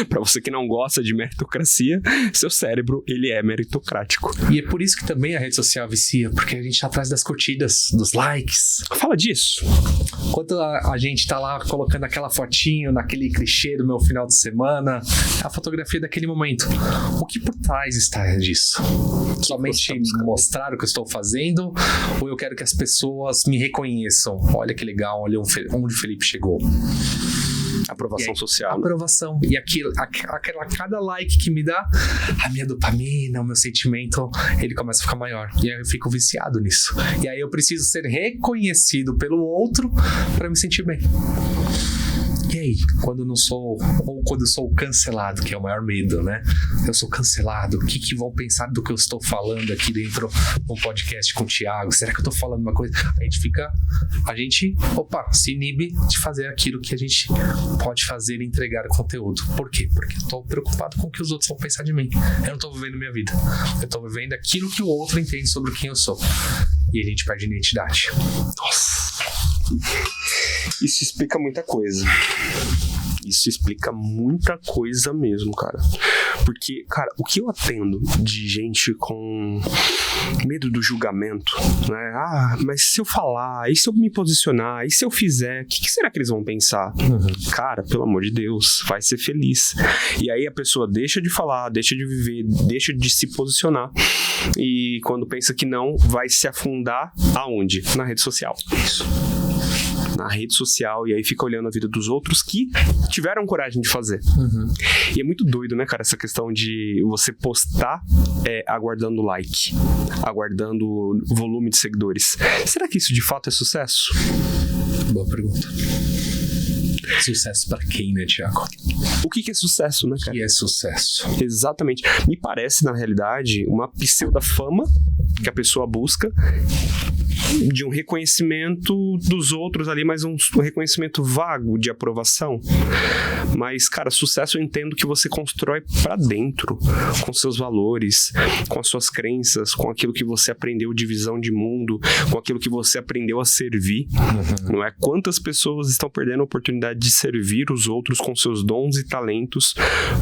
S2: Para você que não gosta de meritocracia, seu cérebro ele é meritocrático.
S3: E é por isso que também a rede social vicia, porque a gente tá atrás das curtidas, dos likes.
S2: Fala disso.
S3: Enquanto a gente tá lá colocando aquela fotinho naquele clichê do meu final de semana, a fotografia daquele momento. O que por trás está disso? Somente mostrar o que eu estou fazendo ou eu quero que as pessoas me reconheçam? Olha que legal, olha onde o Felipe chegou.
S2: Aprovação social.
S3: Aprovação. E cada like que me dá, a minha dopamina, o meu sentimento, ele começa a ficar maior. E aí eu fico viciado nisso. E aí eu preciso ser reconhecido pelo outro para me sentir bem. E aí, quando eu não sou, ou quando eu sou cancelado, que é o maior medo, né? Eu sou cancelado, o que vão pensar do que eu estou falando aqui dentro de um podcast com o Thiago? Será que eu estou falando uma coisa? A gente se inibe de fazer aquilo que a gente pode fazer e entregar conteúdo. Por quê? Porque eu estou preocupado com o que os outros vão pensar de mim. Eu não estou vivendo minha vida. Eu estou vivendo aquilo que o outro entende sobre quem eu sou. E a gente perde identidade.
S2: Nossa. Isso explica muita coisa. Isso explica muita coisa mesmo, cara. Porque, cara, o que eu atendo de gente com medo do julgamento, né? Ah, mas se eu falar, e se eu me posicionar, e se eu fizer, o que será que eles vão pensar? Cara, pelo amor de Deus, vai ser feliz. E aí a pessoa deixa de falar, deixa de viver, deixa de se posicionar. E quando pensa que não, vai se afundar aonde? Na rede social. Isso. Na rede social, e aí fica olhando a vida dos outros que tiveram coragem de fazer. E é muito doido, né, cara, essa questão de você postar aguardando like, aguardando volume de seguidores. Será que isso de fato é sucesso?
S3: Boa pergunta. Sucesso pra quem, né, Thiago?
S2: O que é sucesso, né, cara?
S3: O que é sucesso?
S2: Exatamente. Me parece, na realidade, uma pseudo-fama que a pessoa busca de um reconhecimento dos outros ali, mas um reconhecimento vago de aprovação. Mas, cara, sucesso eu entendo que você constrói pra dentro, com seus valores, com as suas crenças, com aquilo que você aprendeu de visão de mundo, com aquilo que você aprendeu a servir. Não é? Quantas pessoas estão perdendo a oportunidade de servir os outros com seus dons e talentos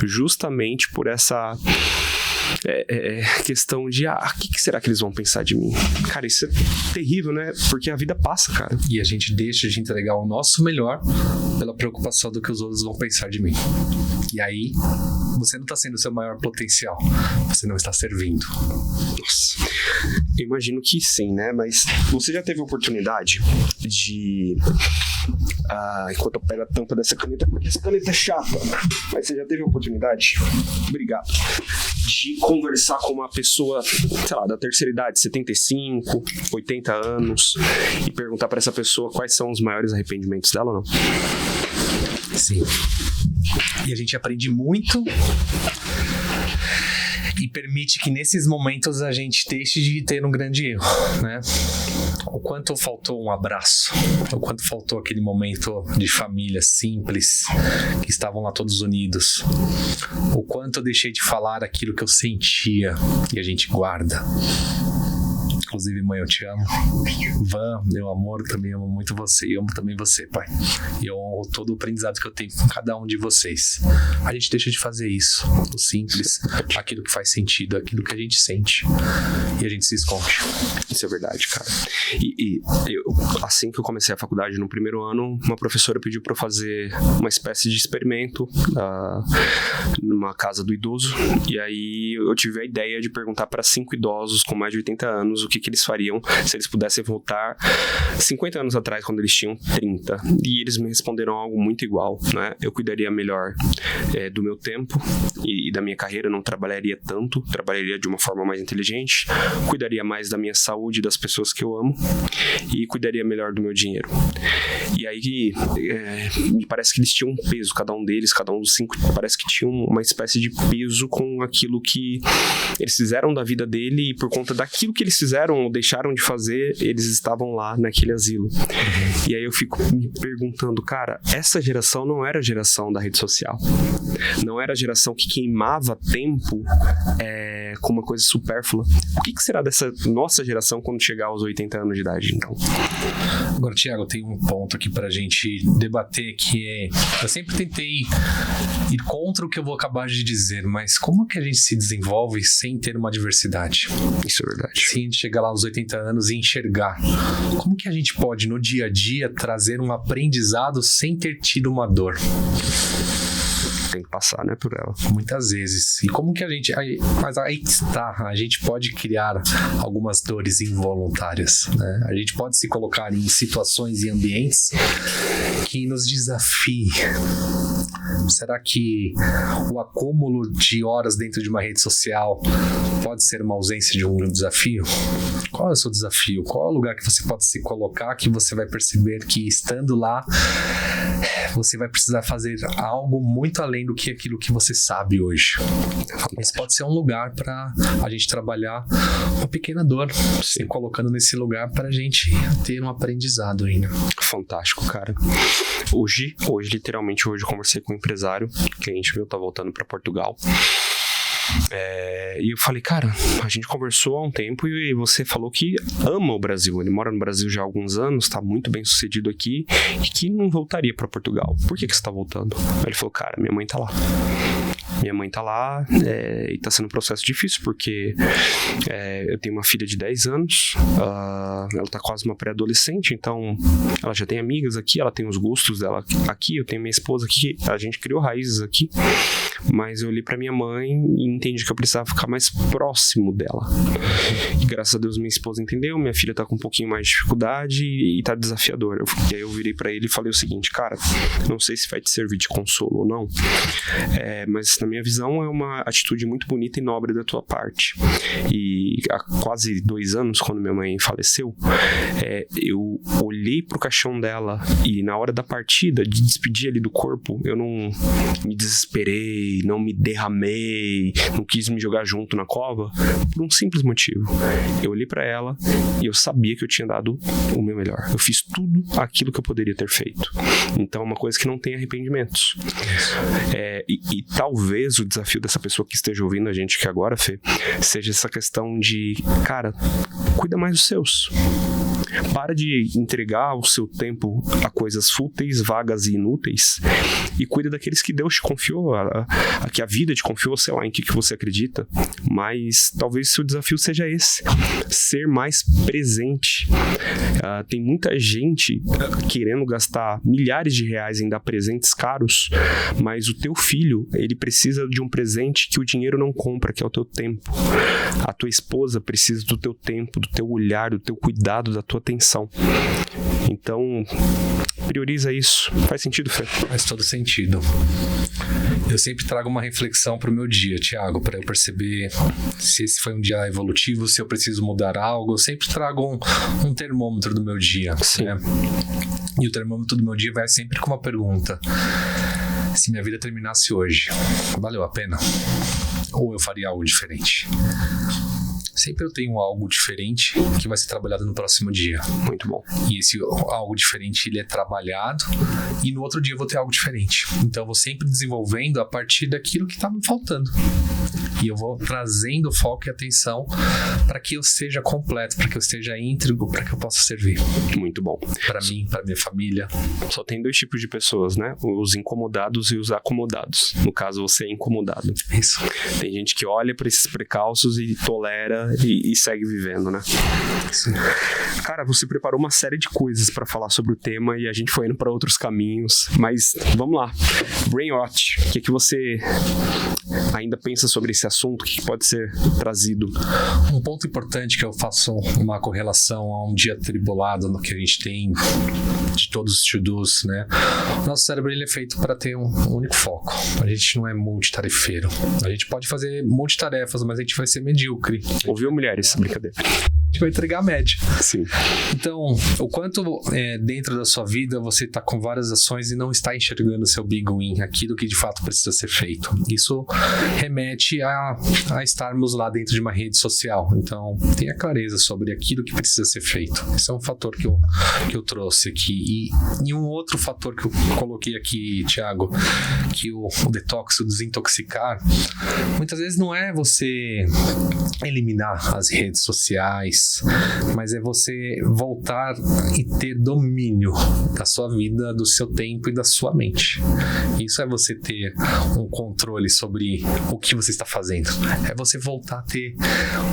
S2: justamente por essa questão de, o que será que eles vão pensar de mim? Cara, isso é terrível, né? Porque a vida passa, cara.
S3: E a gente deixa de entregar o nosso melhor pela preocupação do que os outros vão pensar de mim. E aí, você não está sendo o seu maior potencial. Você não está servindo.
S2: Nossa, eu imagino que sim, né? Mas você já teve a oportunidade de... enquanto eu pego a tampa dessa caneta, porque essa caneta é chata, mas você já teve a oportunidade, obrigado, de conversar com uma pessoa, sei lá, da terceira idade, 75, 80 anos, e perguntar para essa pessoa quais são os maiores arrependimentos dela ou não?
S3: Sim. E a gente aprende muito e permite que nesses momentos a gente deixe de ter um grande erro, né? O quanto faltou um abraço, o quanto faltou aquele momento de família simples, que estavam lá todos unidos, o quanto eu deixei de falar aquilo que eu sentia e a gente guarda. Inclusive, mãe, eu te amo. Van, meu amor, também amo muito você. E amo também você, pai. E eu honro todo o aprendizado que eu tenho com cada um de vocês. A gente deixa de fazer isso. O simples, aquilo que faz sentido, aquilo que a gente sente. E a gente se esconde.
S2: Isso é verdade, cara. E eu, assim que eu comecei a faculdade, no primeiro ano, uma professora pediu pra eu fazer uma espécie de experimento numa casa do idoso. E aí eu tive a ideia de perguntar para 5 idosos com mais de 80 anos o que eles fariam se eles pudessem voltar 50 anos atrás, quando eles tinham 30. E eles me responderam algo muito igual, né? Eu cuidaria melhor do meu tempo e da minha carreira, não trabalharia tanto, trabalharia de uma forma mais inteligente, cuidaria mais da minha saúde, das pessoas que eu amo, e cuidaria melhor do meu dinheiro. E aí me parece que eles tinham um peso, cada um dos 5, parece que tinham uma espécie de peso com aquilo que eles fizeram da vida dele, e por conta daquilo que eles fizeram ou deixaram de fazer, eles estavam lá naquele asilo. E aí eu fico me perguntando, cara, essa geração não era a geração da rede social, não era a geração que queimava tempo com uma coisa supérflua. O que será dessa nossa geração quando chegar aos 80 anos de idade, então?
S3: Agora, Thiago, tem um ponto aqui pra gente debater, que eu sempre tentei ir contra o que eu vou acabar de dizer, mas como que a gente se desenvolve sem ter uma diversidade?
S2: Isso é verdade.
S3: Se a gente chegar lá aos 80 anos e enxergar, como que a gente pode, no dia a dia, trazer um aprendizado sem ter tido uma dor?
S2: Tem que passar, né, por ela.
S3: Muitas vezes. E como que a gente... Mas aí está, a gente pode criar algumas dores involuntárias, né? A gente pode se colocar em situações e ambientes que nos desafiem. Será que o acúmulo de horas dentro de uma rede social pode ser uma ausência de um desafio? Qual é o seu desafio? Qual é o lugar que você pode se colocar, que você vai perceber que, estando lá, você vai precisar fazer algo muito além do que aquilo que você sabe hoje? Esse pode ser um lugar para a gente trabalhar uma pequena dor, se colocando nesse lugar para a gente ter um aprendizado ainda.
S2: Fantástico, cara. Hoje, literalmente hoje, eu conversei com um empresário, cliente meu, tá voltando para Portugal. E eu falei, cara, a gente conversou há um tempo e você falou que ama o Brasil. Ele mora no Brasil já há alguns anos, tá muito bem sucedido aqui, e que não voltaria para Portugal. Por que você tá voltando? Aí ele falou, cara, minha mãe tá lá. Minha mãe tá lá e tá sendo um processo difícil, porque eu tenho uma filha de 10 anos, ela tá quase uma pré-adolescente, então ela já tem amigas aqui, ela tem os gostos dela aqui, eu tenho minha esposa aqui, a gente criou raízes aqui, mas eu olhei pra minha mãe e entendi que eu precisava ficar mais próximo dela. E graças a Deus minha esposa entendeu, minha filha tá com um pouquinho mais de dificuldade e tá desafiador. E aí eu virei pra ele e falei o seguinte, cara, não sei se vai te servir de consolo ou não, mas na minha visão é uma atitude muito bonita e nobre da tua parte. E há quase 2 anos, quando minha mãe faleceu, eu olhei pro caixão dela e na hora da partida, de despedir ali do corpo, eu não me desesperei, não me derramei, não quis me jogar junto na cova, por um simples motivo. Eu olhei pra ela e eu sabia que eu tinha dado o meu melhor. Eu fiz tudo aquilo que eu poderia ter feito. Então é uma coisa que não tem arrependimentos. E talvez o desafio dessa pessoa que esteja ouvindo a gente aqui agora, Fê, seja essa questão de, cara, cuida mais dos seus. Para de entregar o seu tempo a coisas fúteis, vagas e inúteis e cuida daqueles que Deus te confiou, que a vida te confiou, sei lá em que você acredita. Mas talvez seu desafio seja esse, ser mais presente. Tem muita gente querendo gastar milhares de reais em dar presentes caros, mas o teu filho, ele precisa de um presente que o dinheiro não compra, que é o teu tempo. A tua esposa precisa do teu tempo, do teu olhar, do teu cuidado, da tua atenção. Então, prioriza isso. Faz sentido, Fê?
S3: Faz todo sentido. Eu sempre trago uma reflexão pro meu dia, Thiago, para eu perceber se esse foi um dia evolutivo, se eu preciso mudar algo. Eu sempre trago um termômetro do meu dia.
S2: Sim.
S3: Né? E o termômetro do meu dia vai sempre com uma pergunta: se minha vida terminasse hoje, valeu a pena? Ou eu faria algo diferente? Sempre eu tenho algo diferente que vai ser trabalhado no próximo dia.
S2: Muito bom.
S3: E esse algo diferente, ele é trabalhado, e no outro dia eu vou ter algo diferente. Então eu vou sempre desenvolvendo a partir daquilo que está me faltando. E eu vou trazendo foco e atenção para que eu seja completo, para que eu esteja íntegro, para que eu possa servir.
S2: Muito bom.
S3: Para mim, para minha família.
S2: Só tem 2 tipos de pessoas, né? Os incomodados e os acomodados. No caso, você é incomodado.
S3: Isso.
S2: Tem gente que olha para esses precalços e tolera e segue vivendo, né?
S3: Sim.
S2: Cara, você preparou uma série de coisas para falar sobre o tema e a gente foi indo para outros caminhos, mas vamos lá. Brain Rot, o que você ainda pensa sobre esse assunto? O que pode ser trazido?
S3: Um ponto importante que eu faço uma correlação a um dia atribulado no que a gente tem de todos os to-dos, né? O nosso cérebro, ele é feito para ter um único foco. A gente não é multitarefeiro. A gente pode fazer multitarefas, mas a gente vai ser medíocre.
S2: Ouviu, mulheres? Brincadeira.
S3: A gente vai entregar a média.
S2: Sim.
S3: Então, o quanto dentro da sua vida você está com várias ações e não está enxergando o seu big win, aquilo que de fato precisa ser feito. Isso remete a estarmos lá dentro de uma rede social. Então, tenha clareza sobre aquilo que precisa ser feito. Esse é um fator que eu trouxe aqui. E um outro fator que eu coloquei aqui, Thiago, que o detox, o desintoxicar, muitas vezes não é você eliminar as redes sociais, mas é você voltar e ter domínio da sua vida, do seu tempo e da sua mente. Isso é você ter um controle sobre o que você está fazendo. É você voltar a ter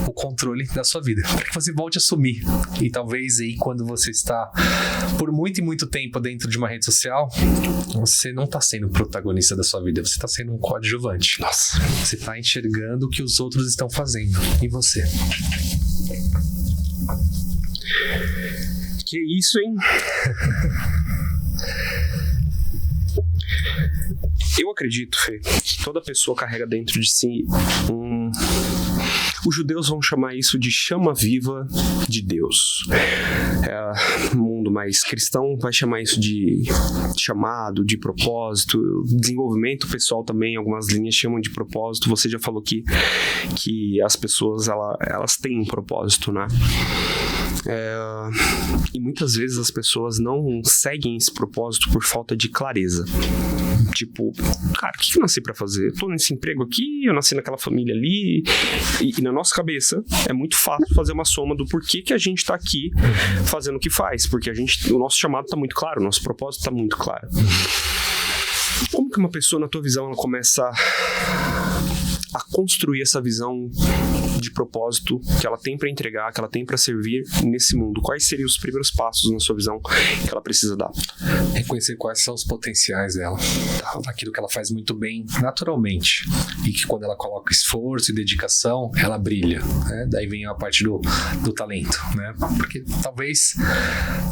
S3: o controle da sua vida, para que você volte a assumir. E talvez aí, quando você está por muito e muito tempo dentro de uma rede social, você não está sendo protagonista da sua vida, você está sendo um coadjuvante.
S2: Nossa.
S3: Você está enxergando o que os outros estão fazendo. E você?
S2: Que isso, hein? Eu acredito, Fê, que toda pessoa carrega dentro de si Os judeus vão chamar isso de chama viva de Deus. O mundo mais cristão vai chamar isso de chamado, de propósito. Desenvolvimento pessoal também, algumas linhas chamam de propósito. Você já falou que as pessoas elas têm um propósito, né? E muitas vezes as pessoas não seguem esse propósito por falta de clareza. Tipo, cara, o que eu nasci pra fazer? Eu tô nesse emprego aqui, eu nasci naquela família ali, e na nossa cabeça é muito fácil fazer uma soma do porquê que a gente tá aqui fazendo o que faz, porque o nosso chamado tá muito claro, o nosso propósito tá muito claro. Como que uma pessoa, na tua visão, ela começa a construir essa visão de propósito que ela tem para entregar, que ela tem para servir nesse mundo? Quais seriam os primeiros passos na sua visão que ela precisa dar?
S3: Reconhecer quais são os potenciais dela, aquilo que ela faz muito bem naturalmente, e que quando ela coloca esforço e dedicação, ela brilha, né? Daí vem a parte do talento, né? Porque talvez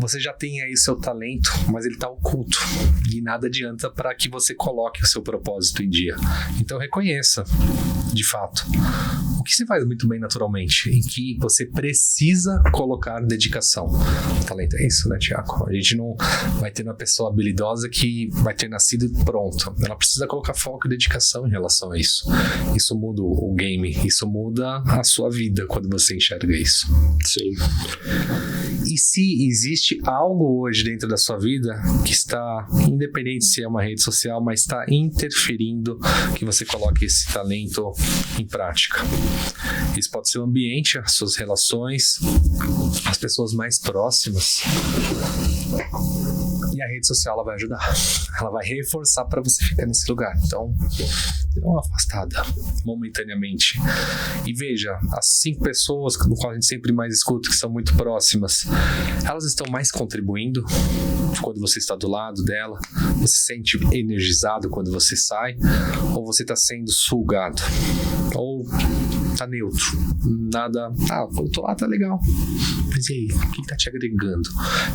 S3: você já tenha aí seu talento, mas ele está oculto e nada adianta para que você coloque o seu propósito em dia. Então reconheça, de fato, o que você faz muito bem naturalmente, em que você precisa colocar dedicação. O talento é isso, né, Thiago? A gente não vai ter uma pessoa habilidosa que vai ter nascido pronto. Ela precisa colocar foco e dedicação em relação a isso. Isso muda o game, isso muda a sua vida quando você enxerga isso.
S2: Sim.
S3: E se existe algo hoje dentro da sua vida que está, independente se é uma rede social, mas está interferindo que você coloque esse talento em prática. Isso pode ser o ambiente, as suas relações, as pessoas mais próximas. E a rede social ela vai ajudar. Ela vai reforçar para você ficar nesse lugar. Então, dê uma afastada momentaneamente. E veja, as 5 pessoas com qual a gente sempre mais escuta, que são muito próximas, elas estão mais contribuindo quando você está do lado dela? Você se sente energizado quando você sai? Ou você está sendo sugado? Ou tá neutro? Nada. Quando eu tô lá tá legal. Mas e aí? O que tá te agregando?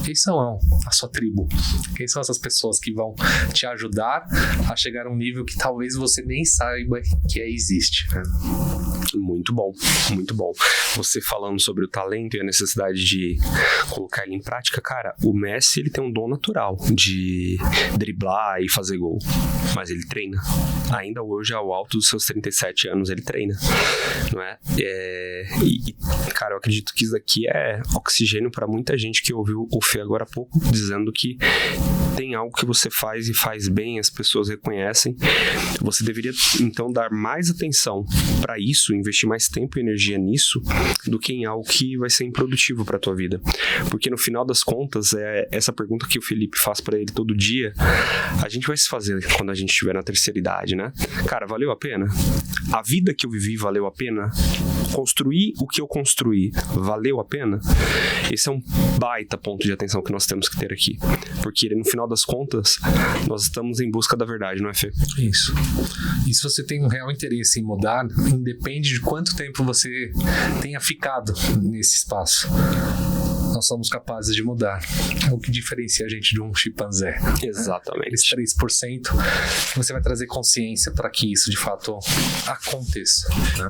S3: Quem são a sua tribo? Quem são essas pessoas que vão te ajudar a chegar a um nível que talvez você nem saiba que existe?
S2: Muito bom, muito bom. Você falando sobre o talento e a necessidade de colocar ele em prática, cara, o Messi, ele tem um dom natural de driblar e fazer gol, mas ele treina. Ainda hoje, ao alto dos seus 37 anos, ele treina, não é? Cara, eu acredito que isso daqui é oxigênio para muita gente que ouviu o Fê agora há pouco, dizendo que tem algo que você faz e faz bem, as pessoas reconhecem. Você deveria, então, dar mais atenção para isso, investir mais tempo e energia nisso, do que em algo que vai ser improdutivo para a tua vida. Porque no final das contas, é essa pergunta que o Felipe faz para ele todo dia, a gente vai se fazer quando a gente estiver na terceira idade, né? Cara, valeu a pena? A vida que eu vivi valeu a pena? Construir o que eu construí valeu a pena? Esse é um baita ponto de atenção que nós temos que ter aqui. Porque no final das contas, nós estamos em busca da verdade, não é, Fê?
S3: Isso. E se você tem um real interesse em mudar, independe de quanto tempo você tenha ficado nesse espaço, nós somos capazes de mudar. É o que diferencia a gente de um chimpanzé.
S2: Exatamente.
S3: Esses 3%, você vai trazer consciência para que isso de fato aconteça, né?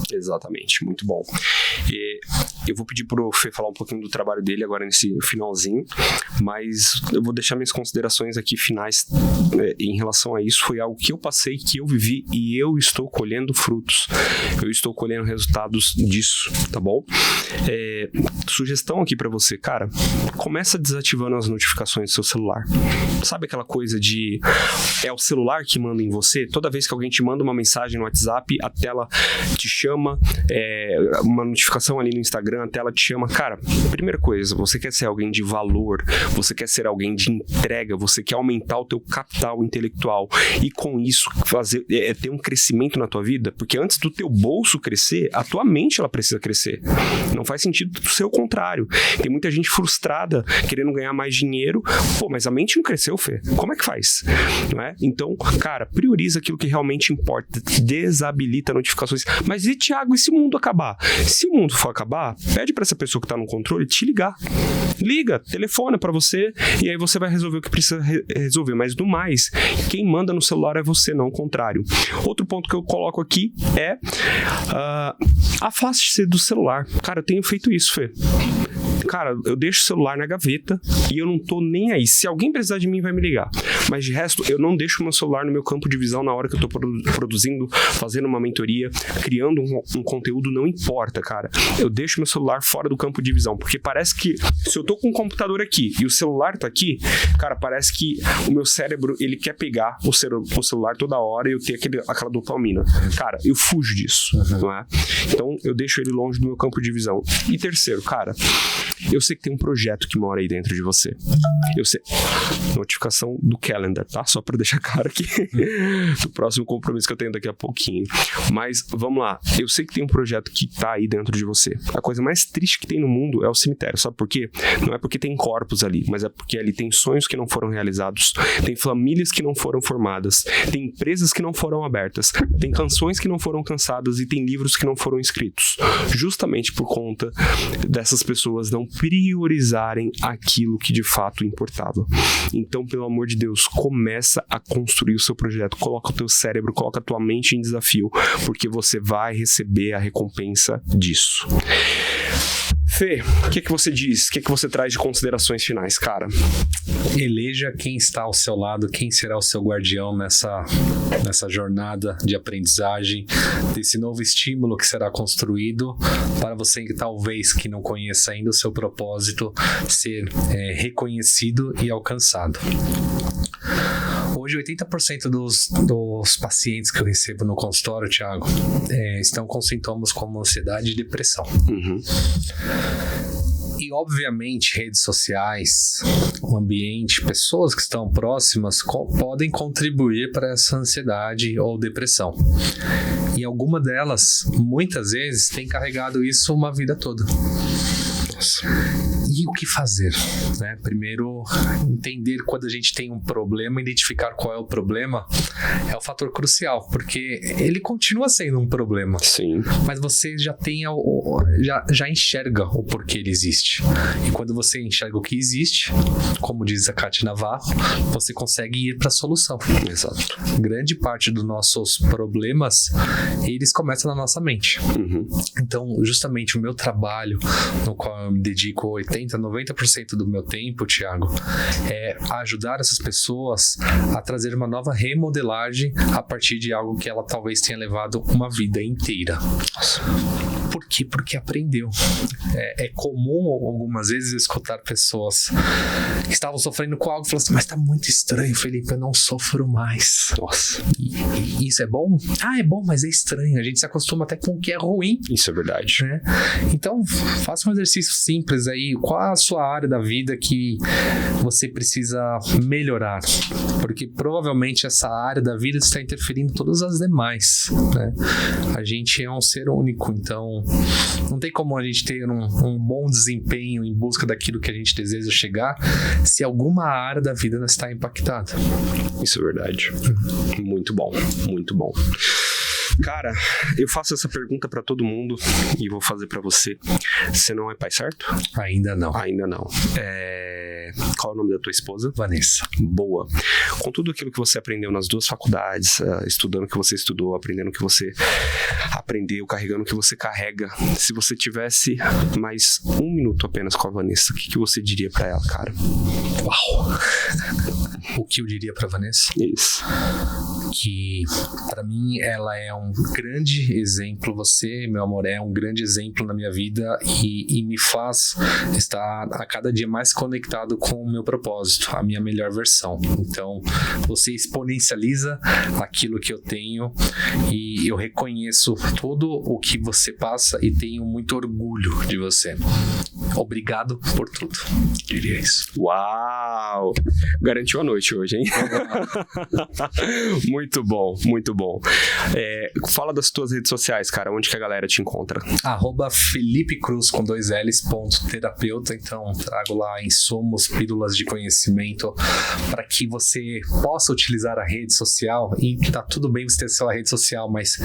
S2: Exatamente, muito bom. E eu vou pedir pro Fê falar um pouquinho do trabalho dele agora nesse finalzinho, mas eu vou deixar minhas considerações aqui finais em relação a isso. Foi algo que eu passei, que eu vivi e eu estou colhendo frutos. Eu estou colhendo resultados disso, tá bom? Sugestão aqui pra você, cara, começa desativando as notificações do seu celular. Sabe aquela coisa de é o celular que manda em você? Toda vez que alguém te manda uma mensagem no WhatsApp, a tela te chama, uma notificação ali no Instagram, a tela te chama. Cara, primeira coisa, você quer ser alguém de valor, você quer ser alguém de entrega, você quer aumentar o teu capital intelectual e com isso fazer, ter um crescimento na tua vida, porque antes do teu bolso crescer, a tua mente ela precisa crescer. Não faz sentido ser o contrário. Tem muita gente frustrada querendo ganhar mais dinheiro, mas a mente não cresceu, Fê. Como é que faz? Não é? Então, cara, prioriza aquilo que realmente importa, desabilita notificações. Mas e Thiago, e se o mundo acabar? Se o mundo for acabar, pede pra essa pessoa que tá no controle te ligar. Liga, telefona pra você e aí você vai resolver o que precisa resolver. Mas do mais, quem manda no celular é você, não o contrário. Outro ponto que eu coloco aqui é afaste-se do celular. Cara, eu tenho feito isso, Fê. Cara, eu deixo o celular na gaveta e eu não tô nem aí. Se alguém precisar de mim, vai me ligar. Mas de resto, eu não deixo o meu celular no meu campo de visão na hora que eu tô produzindo, fazendo uma mentoria, criando um conteúdo, não importa, cara. Eu deixo meu celular fora do campo de visão, porque parece que se eu tô com o computador aqui e o celular tá aqui, cara, parece que o meu cérebro, ele quer pegar o celular toda hora e eu ter aquela dopamina. Cara, eu fujo disso, não é? Então, eu deixo ele longe do meu campo de visão. E terceiro, cara, eu sei que tem um projeto que mora aí dentro de você. Eu sei. Notificação do calendar, tá? Só pra deixar claro aqui do próximo compromisso que eu tenho daqui a pouquinho. Mas, vamos lá. Eu sei que tem um projeto que tá aí dentro de você. A coisa mais triste que tem no mundo é o cemitério. Sabe por quê? Não é porque tem corpos ali, mas é porque ali tem sonhos que não foram realizados, tem famílias que não foram formadas, tem empresas que não foram abertas, tem canções que não foram cansadas e tem livros que não foram escritos. Justamente por conta dessas pessoas não priorizarem aquilo que de fato importava. Então, pelo amor de Deus, começa a construir o seu projeto, coloca o teu cérebro, coloca a tua mente em desafio, porque você vai receber a recompensa disso. Fê, o que você diz? O que você traz de considerações finais, cara?
S3: Eleja quem está ao seu lado, quem será o seu guardião nessa jornada de aprendizagem, desse novo estímulo que será construído para você que talvez que não conheça ainda o seu propósito ser reconhecido e alcançado. Hoje, 80% dos pacientes que eu recebo no consultório, Thiago, estão com sintomas como ansiedade e depressão.
S2: Uhum.
S3: E, obviamente, redes sociais, o ambiente, pessoas que estão próximas podem contribuir para essa ansiedade ou depressão. E alguma delas, muitas vezes, tem carregado isso uma vida toda. E o que fazer? Né? Primeiro, entender quando a gente tem um problema, identificar qual é o problema, é o fator crucial, porque ele continua sendo um problema.
S2: Sim.
S3: Mas você já tem já enxerga o porquê ele existe. E quando você enxerga o que existe, como diz a Kátia Navarro, você consegue ir para a solução.
S2: Exato.
S3: Grande parte dos nossos problemas, eles começam na nossa mente.
S2: Uhum.
S3: Então, justamente o meu trabalho, no qual eu me dedico 80%, 90% do meu tempo, Thiago, é ajudar essas pessoas a trazer uma nova remodelagem a partir de algo que ela talvez tenha levado uma vida inteira. Por quê? Porque aprendeu. É comum algumas vezes escutar pessoas que estavam sofrendo com algo e falam assim, mas tá muito estranho, Felipe, eu não sofro mais.
S2: Nossa.
S3: E isso é bom? Ah, é bom, mas é estranho. A gente se acostuma até com o que é ruim.
S2: Isso é verdade.
S3: Né? Então, faça um exercício simples aí. Qual a sua área da vida que você precisa melhorar? Porque provavelmente essa área da vida está interferindo em todas as demais. Né? A gente é um ser único, então não tem como a gente ter um bom desempenho em busca daquilo que a gente deseja chegar se alguma área da vida não está impactada.
S2: Isso é verdade. Muito bom, muito bom. Cara, eu faço essa pergunta pra todo mundo e vou fazer pra você. Você não é pai, certo?
S3: Ainda não.
S2: Ainda não. Qual é o nome da tua esposa?
S3: Vanessa.
S2: Boa. Com tudo aquilo que você aprendeu nas duas faculdades, estudando o que você estudou, aprendendo o que você aprendeu, carregando o que você carrega, se você tivesse mais 1 minuto apenas com a Vanessa, o que você diria pra ela, cara?
S3: Uau! O que eu diria pra Vanessa?
S2: Isso.
S3: Que pra mim ela é um grande exemplo, você, meu amor, é um grande exemplo na minha vida e me faz estar a cada dia mais conectado com o meu propósito, a minha melhor versão. Então, você exponencializa aquilo que eu tenho e eu reconheço tudo o que você passa e tenho muito orgulho de você. Obrigado por tudo, diria isso.
S2: Uau! Garantiu a noite hoje, hein? Muito bom, muito bom. Fala das tuas redes sociais, cara, onde que a galera te encontra?
S3: @Felipe Cruz com 2 L's, terapeuta. Então, trago lá insumos, pílulas de conhecimento para que você possa utilizar a rede social. E tá tudo bem você ter sua rede social, mas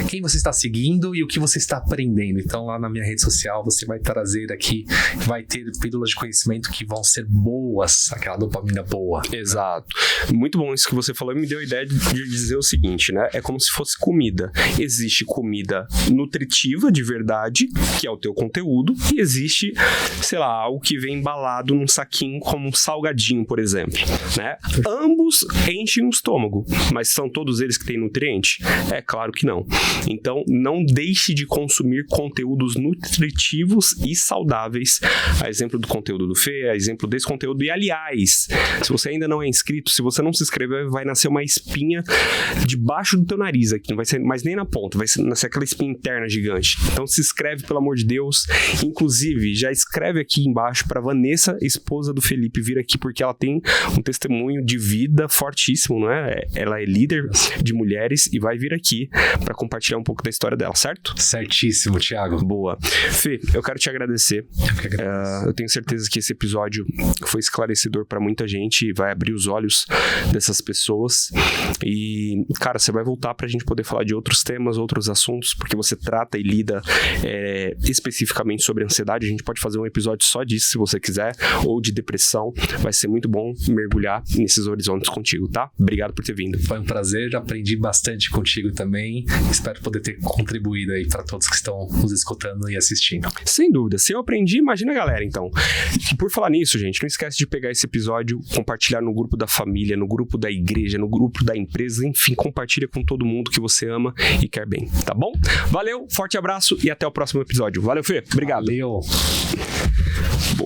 S3: quem você está seguindo e o que você está aprendendo. Então, lá na minha rede social, você vai trazer aqui, vai ter pílulas de conhecimento que vão ser boas, aquela dopamina boa.
S2: Exato. Muito bom isso que você falou e me deu a ideia de dizer o seguinte, né? É como se fosse comida. Existe comida nutritiva de verdade, que é o teu conteúdo, e existe, sei lá, algo que vem embalado num saquinho como um salgadinho, por exemplo, né? Ambos enchem o estômago, mas são todos eles que têm nutriente? É claro que não. Então, não deixe de consumir conteúdos nutritivos e saudáveis, a exemplo do conteúdo do Fê, a exemplo desse conteúdo. E, aliás, se você ainda não é inscrito, se você não se inscrever, vai nascer uma espinha debaixo do teu nariz aqui, não vai ser mais nem na ponta, vai nascer aquela espinha interna gigante. Então se inscreve, pelo amor de Deus. Inclusive, já escreve aqui embaixo pra Vanessa, esposa do Felipe, vir aqui, porque ela tem um testemunho de vida fortíssimo, não é? Ela é líder de mulheres e vai vir aqui pra compartilhar um pouco da história dela, certo?
S3: Certíssimo, Thiago.
S2: Boa. Fê, eu quero te agradecer.
S3: Eu que agradeço.
S2: Eu tenho certeza que esse episódio foi esclarecedor pra muita gente e vai abrir os os olhos dessas pessoas. E, cara, você vai voltar pra gente poder falar de outros temas, outros assuntos, porque você trata e lida especificamente sobre ansiedade. A gente pode fazer um episódio só disso, se você quiser, ou de depressão. Vai ser muito bom mergulhar nesses horizontes contigo, tá? Obrigado por ter vindo.
S3: Foi um prazer, aprendi bastante contigo também. Espero poder ter contribuído aí para todos que estão nos escutando e assistindo.
S2: Sem dúvida. Se eu aprendi, imagina a galera, então. E por falar nisso, gente, não esquece de pegar esse episódio, compartilhar no grupo da família, no grupo da igreja, no grupo da empresa, enfim, compartilha com todo mundo que você ama e quer bem, tá bom? Valeu, forte abraço e até o próximo episódio. Valeu, Fê. Obrigado.
S3: Valeu.
S2: Boa.